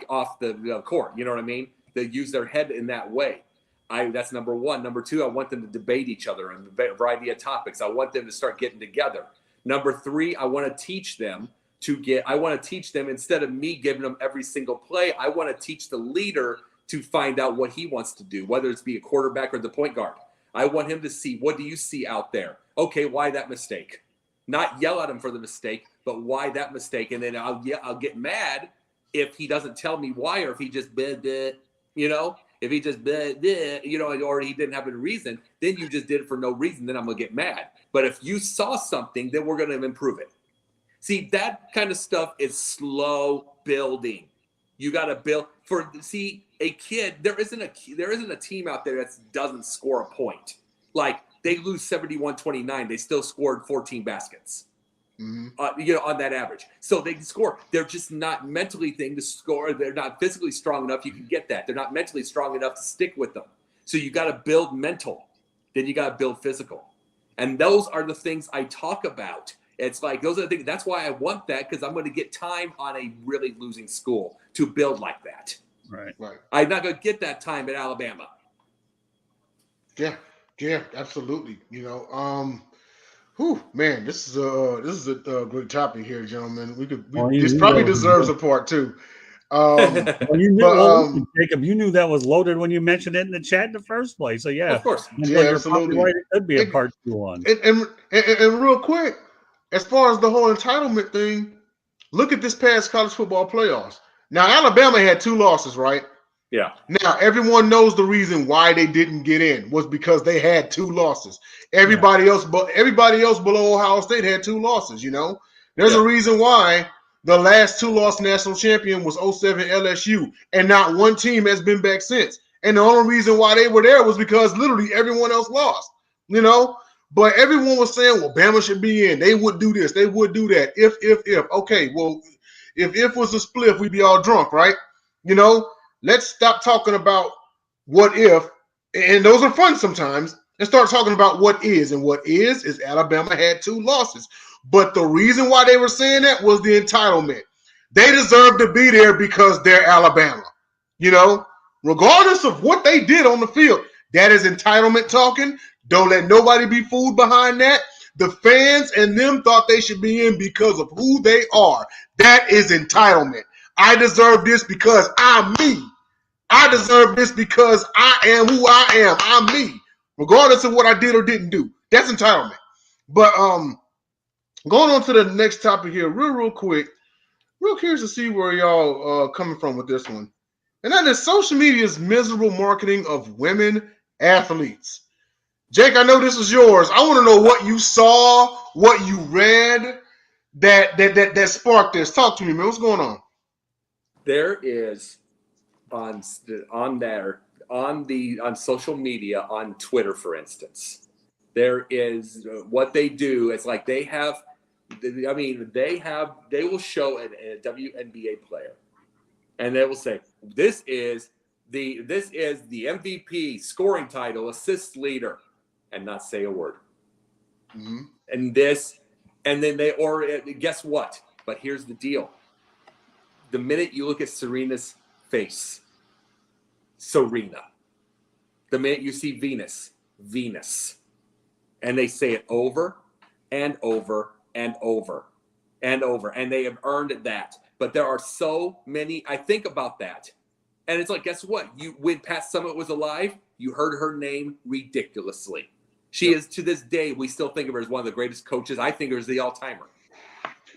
off the court. You know what I mean? They use their head in that way. That's number one. Number two, I want them to debate each other on a variety of topics. I want them to start getting together. Number three, I want to teach them instead of me giving them every single play, I want to teach the leader to find out what he wants to do, whether it's be a quarterback or the point guard. I want him to see, what do you see out there? Okay, why that mistake? Not yell at him for the mistake, but why that mistake? And then I'll get mad if he doesn't tell me why, or if he just if he just or he didn't have a reason, then you just did it for no reason, then I'm going to get mad. But if you saw something, then we're going to improve it. See, that kind of stuff is slow building. You got to build a kid. There isn't a team out there that doesn't score a point. They lose 71-29. They still scored 14 baskets. Mm-hmm. On that average. So they can score. They're just not mentally to score. They're not physically strong enough. You can get that. They're not mentally strong enough to stick with them. So you got to build mental. Then you got to build physical. And those are the things I talk about. It's those are the things. That's why I want that, because I'm going to get time on a really losing school to build like that. Right. I'm not going to get that time at Alabama. Yeah, absolutely. Man, this is a great topic here, gentlemen. This probably deserves a part 2. Jacob, you knew that was loaded when you mentioned it in the chat in the first place. So yeah, of course, absolutely. Right, it could be a part 2 on. And real quick, as far as the whole entitlement thing, look at this past college football playoffs. Now, Alabama had 2 losses, right? Yeah. Now, everyone knows the reason why they didn't get in was because they had 2 losses. Everybody else below Ohio State had 2 losses, There's a reason why the last 2-loss national champion was 07 LSU, and not one team has been back since. And the only reason why they were there was because literally everyone else lost, But everyone was saying, well, Bama should be in. They would do this. They would do that. If. Okay, well, if was a split, we'd be all drunk, right? Let's stop talking about what if, and those are fun sometimes, and start talking about what is. And what is Alabama had 2 losses. But the reason why they were saying that was the entitlement. They deserve to be there because they're Alabama. Regardless of what they did on the field, that is entitlement talking. Don't let nobody be fooled behind that. The fans and them thought they should be in because of who they are. That is entitlement. I deserve this because I'm me. I deserve this because I am who I am. I'm me, regardless of what I did or didn't do. That's entitlement. But going on to the next topic here, real quick. Real curious to see where y'all coming from with this one. and that is social media's miserable marketing of women athletes. Jake, I know this is yours. I want to know what you saw, what you read that sparked this. Talk to me, man. What's going on? There is on social media, on Twitter, for instance, there is what they do. It's like they will show a WNBA player, and they will say, this is the MVP, scoring title, assist leader, and not say a word. Mm-hmm. And then guess what? But here's the deal. The minute you look at Serena's face, Serena. The minute you see Venus, Venus. And they say it over and over and over and over. And they have earned that. But there are so many. I think about that. And it's like, guess what? When Pat Summitt was alive, you heard her name ridiculously. She is, to this day, we still think of her as one of the greatest coaches. I think her as the all-timer.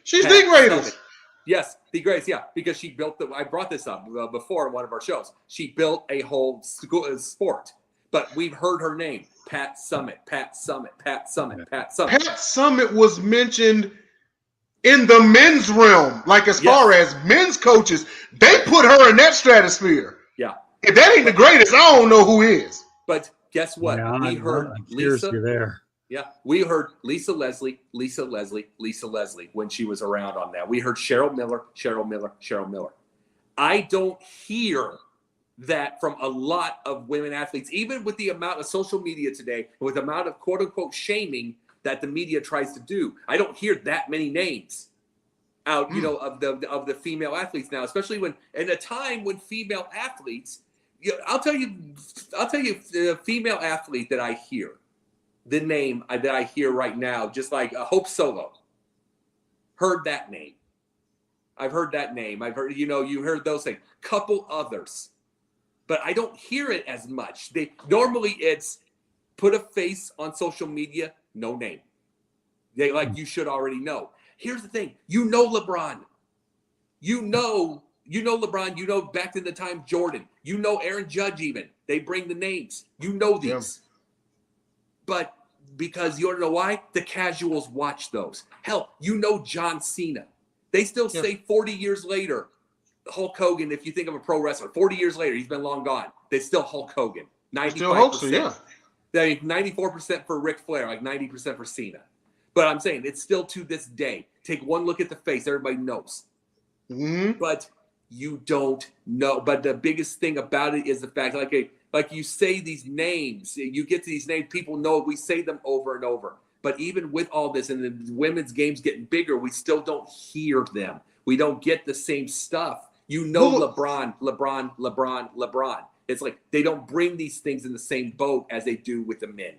She's the greatest. Summitt. Yes, the greatest, yeah, because she built I brought this up before in one of our shows. She built a whole sport. But we've heard her name, Pat Summitt, Pat Summitt, Pat Summitt, Pat Summitt. Pat Summitt was mentioned in the men's realm, like as far as men's coaches. They put her in that stratosphere. Yeah. If that ain't the greatest, I don't know who is. But guess what? Yeah, we heard Lisa. There. Yeah, we heard Lisa Leslie when she was around on that. We heard Cheryl Miller. I don't hear that from a lot of women athletes, even with the amount of social media today, with the amount of quote unquote shaming that the media tries to do. I don't hear that many names out, of the female athletes now, especially when in a time when female athletes, I'll tell you the female athlete that I hear, the name that I hear right now, just like Hope Solo. Heard that name. I've heard that name. I've heard, you heard those things. Couple others. But I don't hear it as much. Normally it's put a face on social media, no name. You should already know. Here's the thing. LeBron. LeBron, back in the time Jordan. Aaron Judge even. They bring the names. These. Yeah. But because you want to know why? The casuals watch those. Hell, John Cena. They still say 40 years later, Hulk Hogan, if you think of a pro wrestler, 40 years later, he's been long gone. They still Hulk Hogan. 95%. Still Hulk, yeah. 94% for Ric Flair, like 90% for Cena. But I'm saying it's still to this day. Take one look at the face. Everybody knows. Mm-hmm. But you don't know. But the biggest thing about it is the fact, like you say these names, you get to these names, people know we say them over and over. But even with all this and the women's games getting bigger, we still don't hear them. We don't get the same stuff. LeBron. It's like they don't bring these things in the same boat as they do with the men.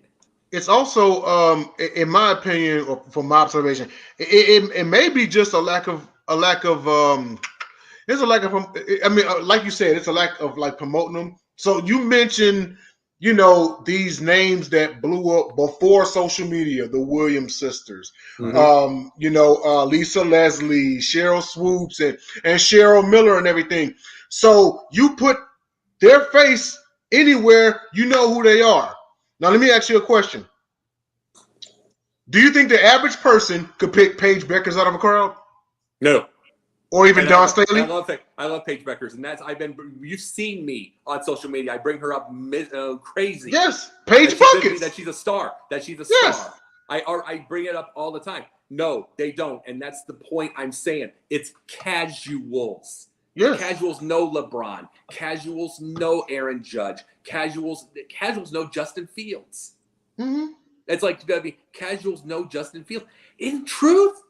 It's also, in my opinion, or from my observation, it may be just like you said, it's a lack of like promoting them. So you mentioned, these names that blew up before social media, the Williams sisters, mm-hmm. Lisa Leslie, Cheryl Swoops, and Cheryl Miller and everything. So you put their face anywhere, you know who they are. Now, let me ask you a question. Do you think the average person could pick Paige Beckers out of a crowd? No. Or even Dawn Staley? I love Paige Beckers, and you've seen me on social media. I bring her up crazy. Yes, Paige Buckets. That she's a star. Yes. I bring it up all the time. No, they don't, and that's the point I'm saying. It's casuals. Yes. Casuals know LeBron. Casuals know Aaron Judge. Casuals know Justin Fields. Mm-hmm. It's like casuals know Justin Fields. In truth,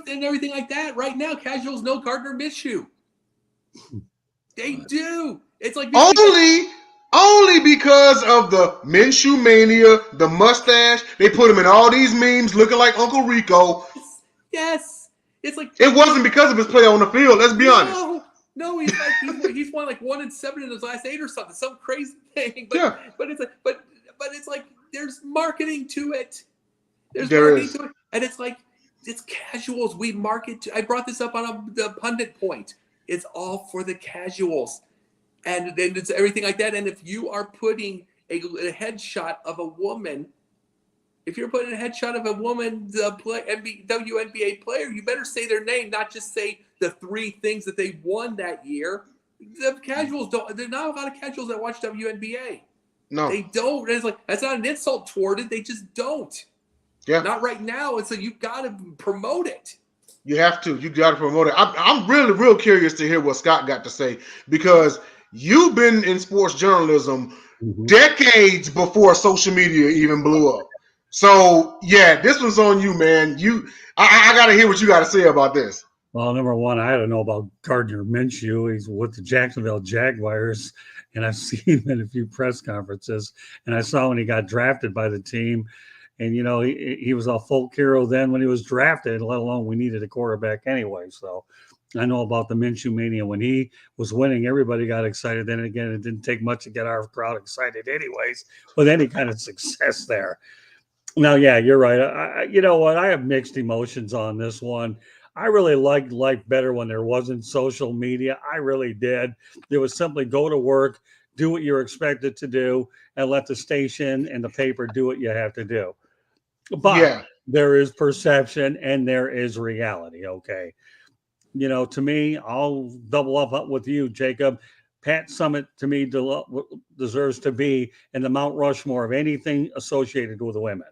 and everything like that. Right now, casuals know Gardner Minshew. They do. It's like only because of the Minshew mania, the mustache. They put him in all these memes looking like Uncle Rico. Yes. It's like it wasn't because of his play on the field. Let's be honest. No, he's won like 1-7 in his last 8 or something, some crazy thing. But it's like there's marketing to it. To it, and it's like it's casuals. We market. I brought this up on the pundit point. It's all for the casuals. And then it's everything like that. And if you are putting a headshot of a woman, WNBA player, you better say their name, not just say the 3 things that they won that year. The casuals there's not a lot of casuals that watch WNBA. No. They don't. It's like, that's not an insult toward it. They just don't. Yeah. Not right now. And so you've got to promote it. You have to. You got to promote it. I'm really, real curious to hear what Scott got to say, because you've been in sports journalism decades before social media even blew up. So, yeah, this one's on you, man. I got to hear what you got to say about this. Well, number one, I don't know about Gardner Minshew. He's with the Jacksonville Jaguars, and I've seen him in a few press conferences. And I saw when he got drafted by the team. And, you know, he was a folk hero then when he was drafted, let alone we needed a quarterback anyway. So I know about the Minshew mania. When he was winning, everybody got excited. Then again, it didn't take much to get our crowd excited anyways with any kind of success there. Now, yeah, you're right. You know what? I have mixed emotions on this one. I really liked life better when there wasn't social media. I really did. It was simply go to work, do what you're expected to do, and let the station and the paper do what you have to do. But there is perception and there is reality, okay? You know, to me, I'll double up with you, Jacob. Pat Summitt, to me, deserves to be in the Mount Rushmore of anything associated with women.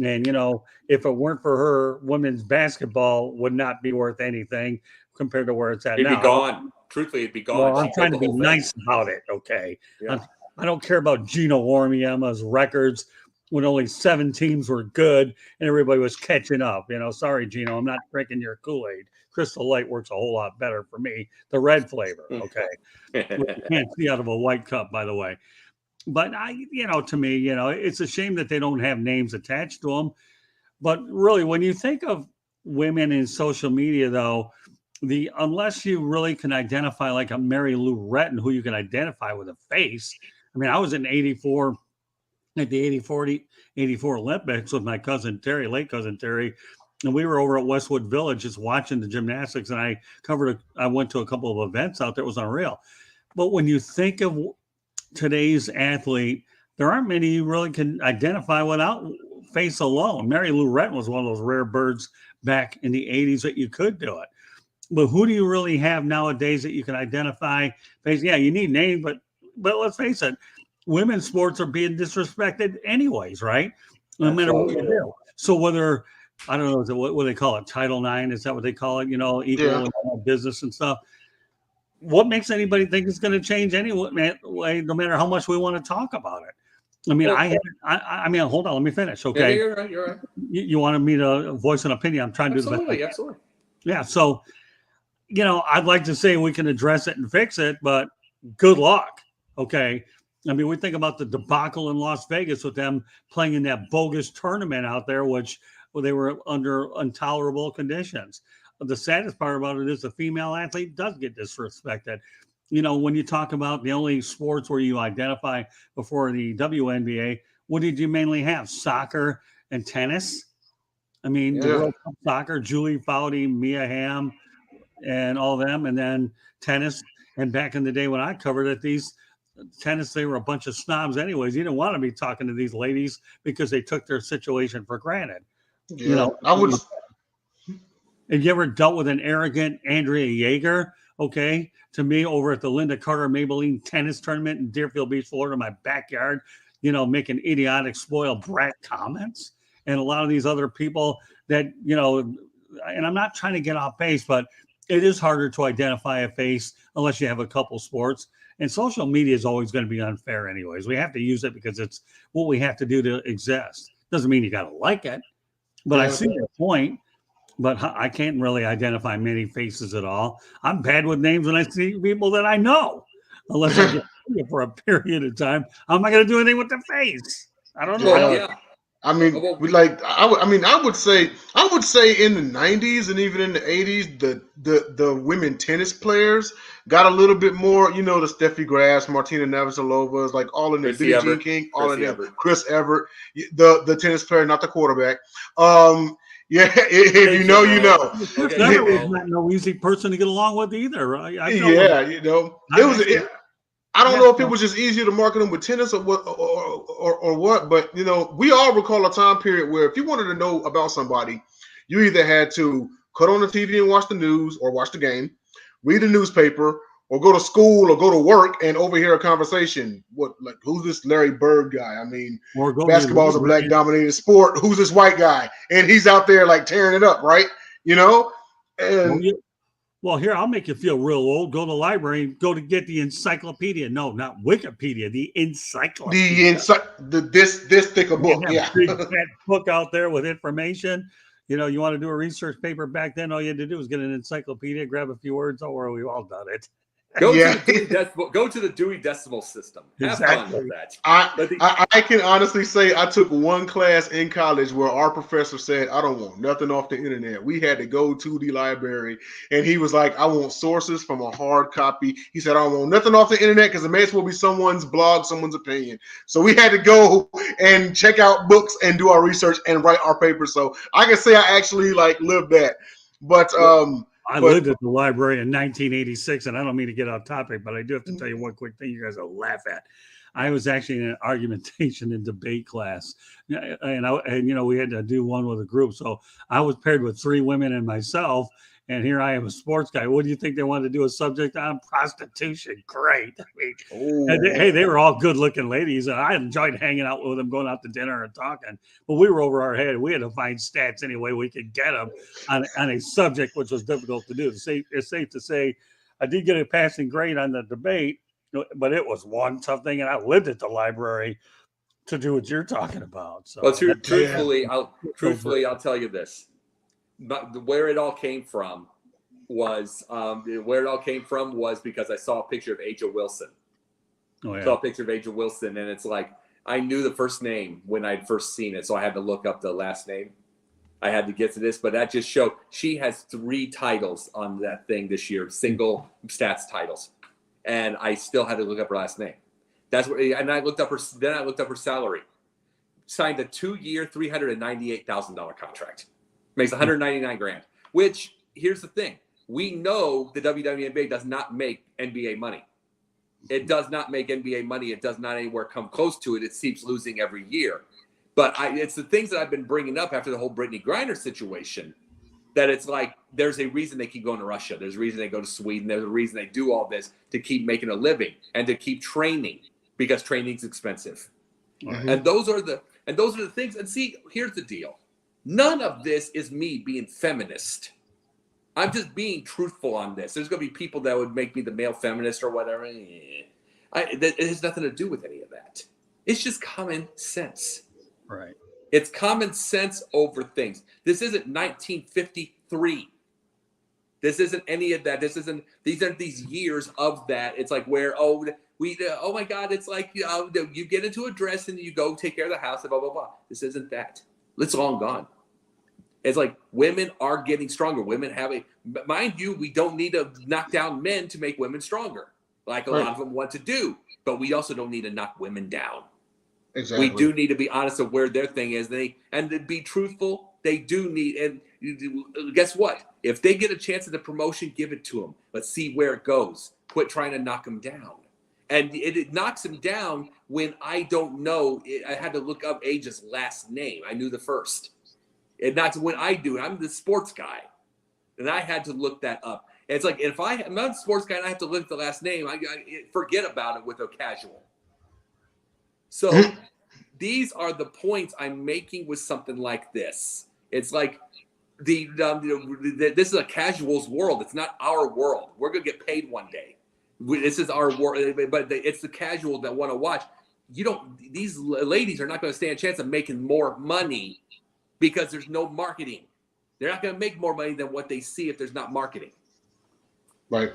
And, you know, if it weren't for her, women's basketball would not be worth anything compared to where it's at now. It'd be gone. Truthfully, it'd be gone. Well, I'm trying to be nice about it, okay? Yeah. I don't care about Gino Ormiama's records when only 7 teams were good and everybody was catching up. You know, sorry, Gino, I'm not drinking your Kool-Aid. Crystal Light works a whole lot better for me. The red flavor, okay? Which you can't see out of a white cup, by the way. But, to me, it's a shame that they don't have names attached to them. But really, when you think of women in social media, though, unless you really can identify like a Mary Lou Retton, who you can identify with a face. I mean, I was in 84 at the 84 Olympics with my cousin Terry, late cousin Terry, and we were over at Westwood Village just watching the gymnastics, and I went to a couple of events out there. It was unreal. But when you think of today's athlete, there aren't many you really can identify without face alone. Mary Lou Retton was one of those rare birds back in the 80s that you could do it. But who do you really have nowadays that you can identify face? Yeah, you need names, but let's face it, women's sports are being disrespected anyways, right? No matter what you do. So whether, I don't know, what they call it, Title IX, is that what they call it? Equal business and stuff. What makes anybody think it's going to change anyway, no matter how much we want to talk about it? I mean, I mean, hold on, let me finish, okay? Yeah, you're right. You wanted me to voice an opinion. I'm trying to do the best. Absolutely. Yeah, so, I'd like to say we can address it and fix it, but good luck, okay? I mean, we think about the debacle in Las Vegas with them playing in that bogus tournament out there, which they were under intolerable conditions. The saddest part about it is the female athlete does get disrespected. When you talk about the only sports where you identify before the WNBA, what did you mainly have? Soccer and tennis? I mean, the World Cup soccer, Julie Foudy, Mia Hamm, and all them, and then tennis. And back in the day when I covered it, these tennis, they were a bunch of snobs anyways. You didn't want to be talking to these ladies because they took their situation for granted. I would. Have you ever dealt with an arrogant Andrea Jaeger? Okay, to me, over at the Linda Carter Maybelline tennis tournament in Deerfield Beach, Florida, my backyard, making idiotic, spoiled brat comments, and a lot of these other people that, and I'm not trying to get off base, but it is harder to identify a face unless you have a couple sports. And social media is always going to be unfair anyways. We have to use it because it's what we have to do to exist. Doesn't mean you got to like it, but I see your point. But I can't really identify many faces at all. I'm bad with names when I see people that I know, unless I get for a period of time. How am I going to do anything with the face? I don't know. I mean, I would say in the 90s and even in the 80s, the women tennis players got a little bit more, the Steffi Graf, Martina Navratilova, like all in there, Billie Jean King, all in there, Chris Evert, the tennis player, not the quarterback. Yeah, if you know, you know. Christner was not no easy person to get along with either. Yeah, you know, I don't know if it was just easier to market them with tennis or what, but you know, we all recall a time period where if you wanted to know about somebody, you either had to cut on the TV and watch the news or watch the game, read the newspaper, or go to school or go to work and overhear a conversation. What, like, who's this Larry Bird guy? I mean, basketball is a black dominated sport. Who's this white guy? And he's out there like tearing it up, right? You know? And well, here, I'll make you feel real old. Go to the library and go to get the encyclopedia. No, not Wikipedia, the encyclopedia. This thick a book. Yeah. Big fat book out there with information. You know, you want to do a research paper back then, all you had to do was get an encyclopedia, grab a few words. Oh, we've all done it. Go to the Dewey Decimal System. Have fun with that. I can honestly say I took one class in college where our professor said, I don't want nothing off the internet. We had to go to the library, and he was like, I want sources from a hard copy. He said, I don't want nothing off the internet because it may as well be someone's blog, someone's opinion. So we had to go and check out books and do our research and write our papers. So I can say I actually like lived that. But I lived at the library in 1986, and I don't mean to get off topic, but I do have to tell you one quick thing you guys will laugh at. I was actually in an argumentation and debate class, and you know, we had to do one with a group. So I was paired with 3 women and myself, and here I am, a sports guy. What do you think they wanted to do a subject on? Prostitution. Great. I mean, they were all good-looking ladies, and I enjoyed hanging out with them, going out to dinner and talking. But we were over our head. We had to find stats any way we could get them on a subject which was difficult to do. It's safe to say I did get a passing grade on the debate, but it was one tough thing, and I lived at the library to do what you're talking about. So, well, truthfully, I'll tell you this. But where it all came from was because I saw a picture of Aja Wilson. Saw a picture of Aja Wilson, and it's like I knew the first name when I'd first seen it, so I had to look up the last name. I had to get to this, but that just showed she has 3 titles on that thing this year, single stats titles, and I still had to look up her last name. That's what, and I looked up her. Then I looked up her salary. Signed a 2-year, $398,000 contract. Makes $199,000. Which, here's the thing: we know the WNBA does not make NBA money. It does not make NBA money. It does not anywhere come close to it. It keeps losing every year. But it's the things that I've been bringing up after the whole Brittany Griner situation. That it's like there's a reason they keep going to Russia. There's a reason they go to Sweden. There's a reason they do all this to keep making a living and to keep training because training's expensive. Mm-hmm. And those are the things. And see, here's the deal. None of this is me being feminist. I'm just being truthful on this. There's going to be people that would make me the male feminist or whatever. It has nothing to do with any of that. It's just common sense. Right. It's common sense over things. This isn't 1953. This isn't any of that. These aren't these years of that. It's like where, oh my God, it's like, you get into a dress and you go take care of the house and blah, blah, blah. This isn't that. It's long gone. It's like women are getting stronger. Women have mind you, we don't need to knock down men to make women stronger, like a lot of them want to do. But we also don't need to knock women down. Exactly. We do need to be honest of where their thing is. And to be truthful, they do need. And guess what? If they get a chance at the promotion, give it to them. Let's see where it goes. Quit trying to knock them down. And it knocks them down when I don't know. I had to look up Aja's last name. I knew the first. It knocks when I do it. I'm the sports guy, and I had to look that up. And it's like if I'm not a sports guy and I have to look at the last name, I forget about it with a casual. So these are the points I'm making with something like this. It's like this is a casual's world. It's not our world. We're gonna get paid one day. This is our world, but it's the casual that want to watch. These ladies are not going to stand a chance of making more money because there's no marketing. They're not going to make more money than what they see if there's not marketing. Right.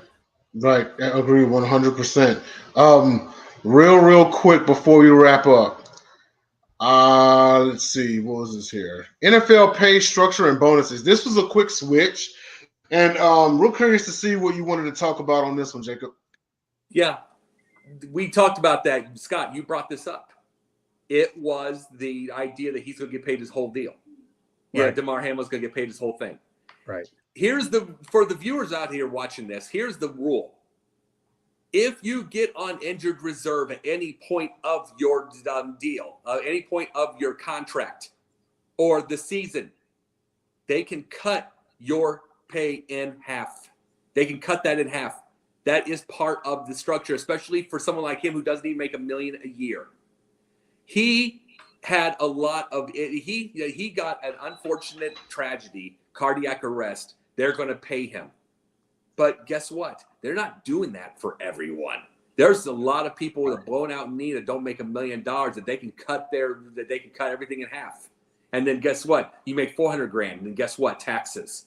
I agree 100%. Real quick before we wrap up. Let's see. What was this here? NFL pay structure and bonuses. This was a quick switch. And real curious to see what you wanted to talk about on this one, Jacob. Yeah, we talked about that. Scott, you brought this up. It was the idea that he's going to get paid his whole deal. Yeah, Right. DeMar Hamlin's going to get paid his whole thing. Right. For the viewers out here watching this, here's the rule. If you get on injured reserve at any point of your deal, any point of your contract or the season, they can cut your pay in half. They can cut that in half. That is part of the structure, especially for someone like him who doesn't even make $1 million a year. He had a lot of it. He got an unfortunate tragedy, cardiac arrest. They're going to pay him. But guess what? They're not doing that for everyone. There's a lot of people with a blown out knee that don't make $1 million that they can cut everything in half. And then guess what? You make $400,000, and then guess what? Taxes.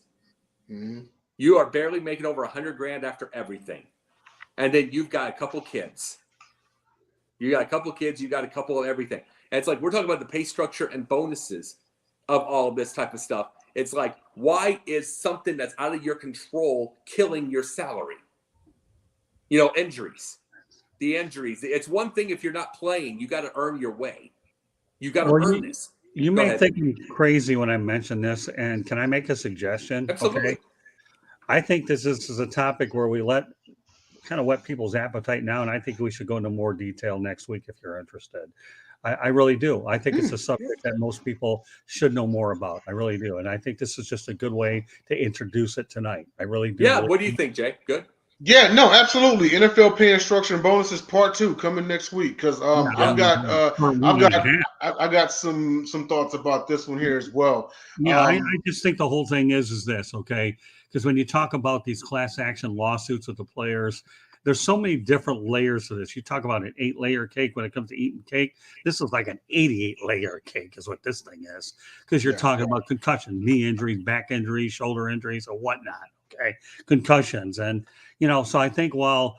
Mm-hmm. You are barely making over $100,000 after everything. And then you've got a couple kids. You got a couple of kids, you got a couple of everything. And it's like we're talking about the pay structure and bonuses of all of this type of stuff. It's like, why is something that's out of your control killing your salary? You know, injuries. The injuries. It's one thing if you're not playing, you got to earn your way. You got to earn this. You may think I'm crazy when I mention this, and can I make a suggestion? Absolutely. Okay. I think this is a topic where we kind of whet people's appetite now, and I think we should go into more detail next week if you're interested. I really do. I think it's a subject that most people should know more about. I really do. And I think this is just a good way to introduce it tonight. I really do. Yeah. What do you think, Jay? Good? Yeah, no, absolutely. NFL pay and structure and bonuses part 2 coming next week because I got some thoughts about this one here as well. Yeah, I just think the whole thing is this, okay? Because when you talk about these class action lawsuits with the players, there's so many different layers to this. You talk about an 8-layer cake when it comes to eating cake. This is like an 88-layer cake is what this thing is, because you're talking about concussion, knee injuries, back injuries, shoulder injuries, or whatnot, okay? Concussions. And, you know, so I think while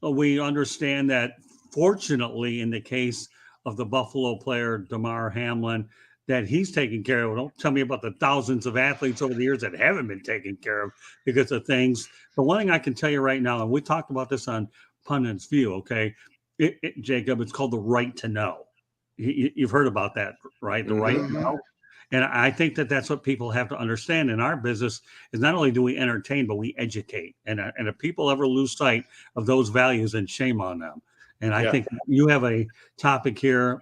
we understand that, fortunately, in the case of the Buffalo player, DeMar Hamlin, that he's taken care of. Don't tell me about the thousands of athletes over the years that haven't been taken care of because of things. The one thing I can tell you right now, and we talked about this on Pundits View, okay, Jacob, it's called the right to know. You've heard about that, right? The right to know. And I think that that's what people have to understand in our business is not only do we entertain, but we educate. And if people ever lose sight of those values, then shame on them. And I think you have a topic here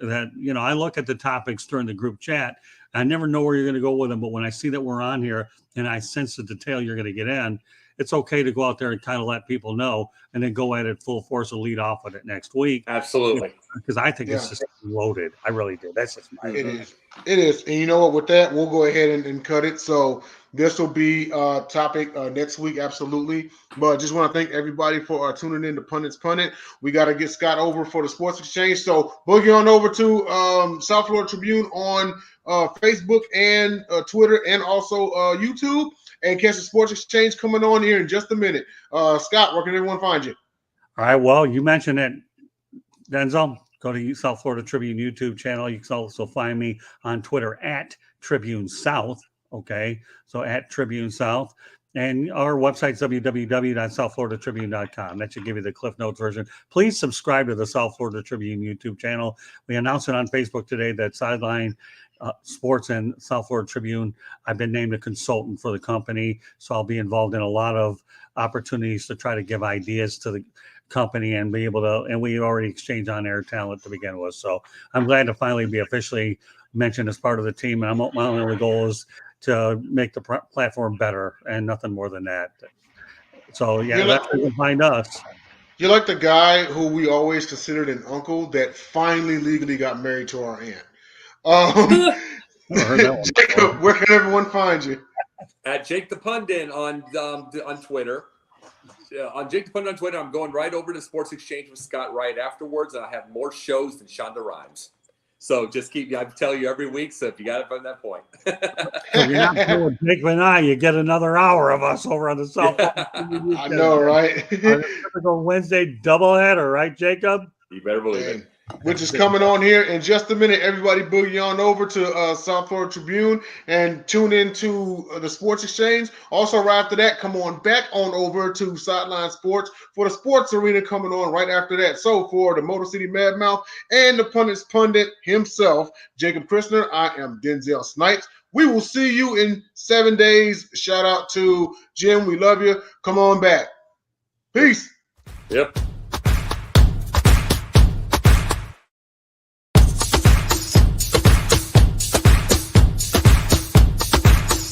that, you know, I look at the topics during the group chat. I never know where you're going to go with them. But when I see that we're on here and I sense the detail you're going to get in, it's okay to go out there and kind of let people know and then go at it full force and lead off with it next week. Absolutely. Because I think it's just loaded. I really do. That's just my opinion. It is. And you know what? With that, we'll go ahead and cut it. So this will be topic next week. Absolutely. But just want to thank everybody for tuning in to Pundits Pundit. We got to get Scott over for the Sports Exchange. So boogie on over to South Florida Tribune on Facebook and Twitter and also YouTube. And catch the Sports Exchange coming on here in just a minute. Scott, where can everyone find you? All right. Well, you mentioned it, Denzel. Go to South Florida Tribune YouTube channel. You can also find me on Twitter at Tribune South. Okay. So at Tribune South. And our website's www.southfloridatribune.com. That should give you the Cliff Notes version. Please subscribe to the South Florida Tribune YouTube channel. We announced it on Facebook today that Sideline Sports and South Florida Tribune, I've been named a consultant for the company. So I'll be involved in a lot of opportunities to try to give ideas to the company and be able to, and we already exchanged on air talent to begin with. So I'm glad to finally be officially mentioned as part of the team. And my only goal is to make the platform better and nothing more than that. So yeah, that's where you can find us. You're like the guy who we always considered an uncle that finally legally got married to our aunt. Jacob, where can everyone find you? At Jake the Pundit on Twitter. On Jake the Pundit on Twitter, I'm going right over to Sports Exchange with Scott right afterwards, and I have more shows than Shonda Rhimes. So just I tell you every week. So if you got it from that point, so if you're not doing Jake and I, you get another hour of us over on the South. I know, right? Typical Wednesday doubleheader, right, Jacob? You better believe it. which is coming on here in just a minute. Everybody boogie on over to South Florida Tribune and tune into the Sports Exchange. Also, right after that, come on back on over to Sideline Sports for the Sports Arena coming on right after that. So for the Motor City Madmouth and the Pundits Pundit himself, Jacob Christner, I am Denzel Snipes. We will see you in 7 days. Shout out to Jim. We love you. Come on back. Peace. Yep.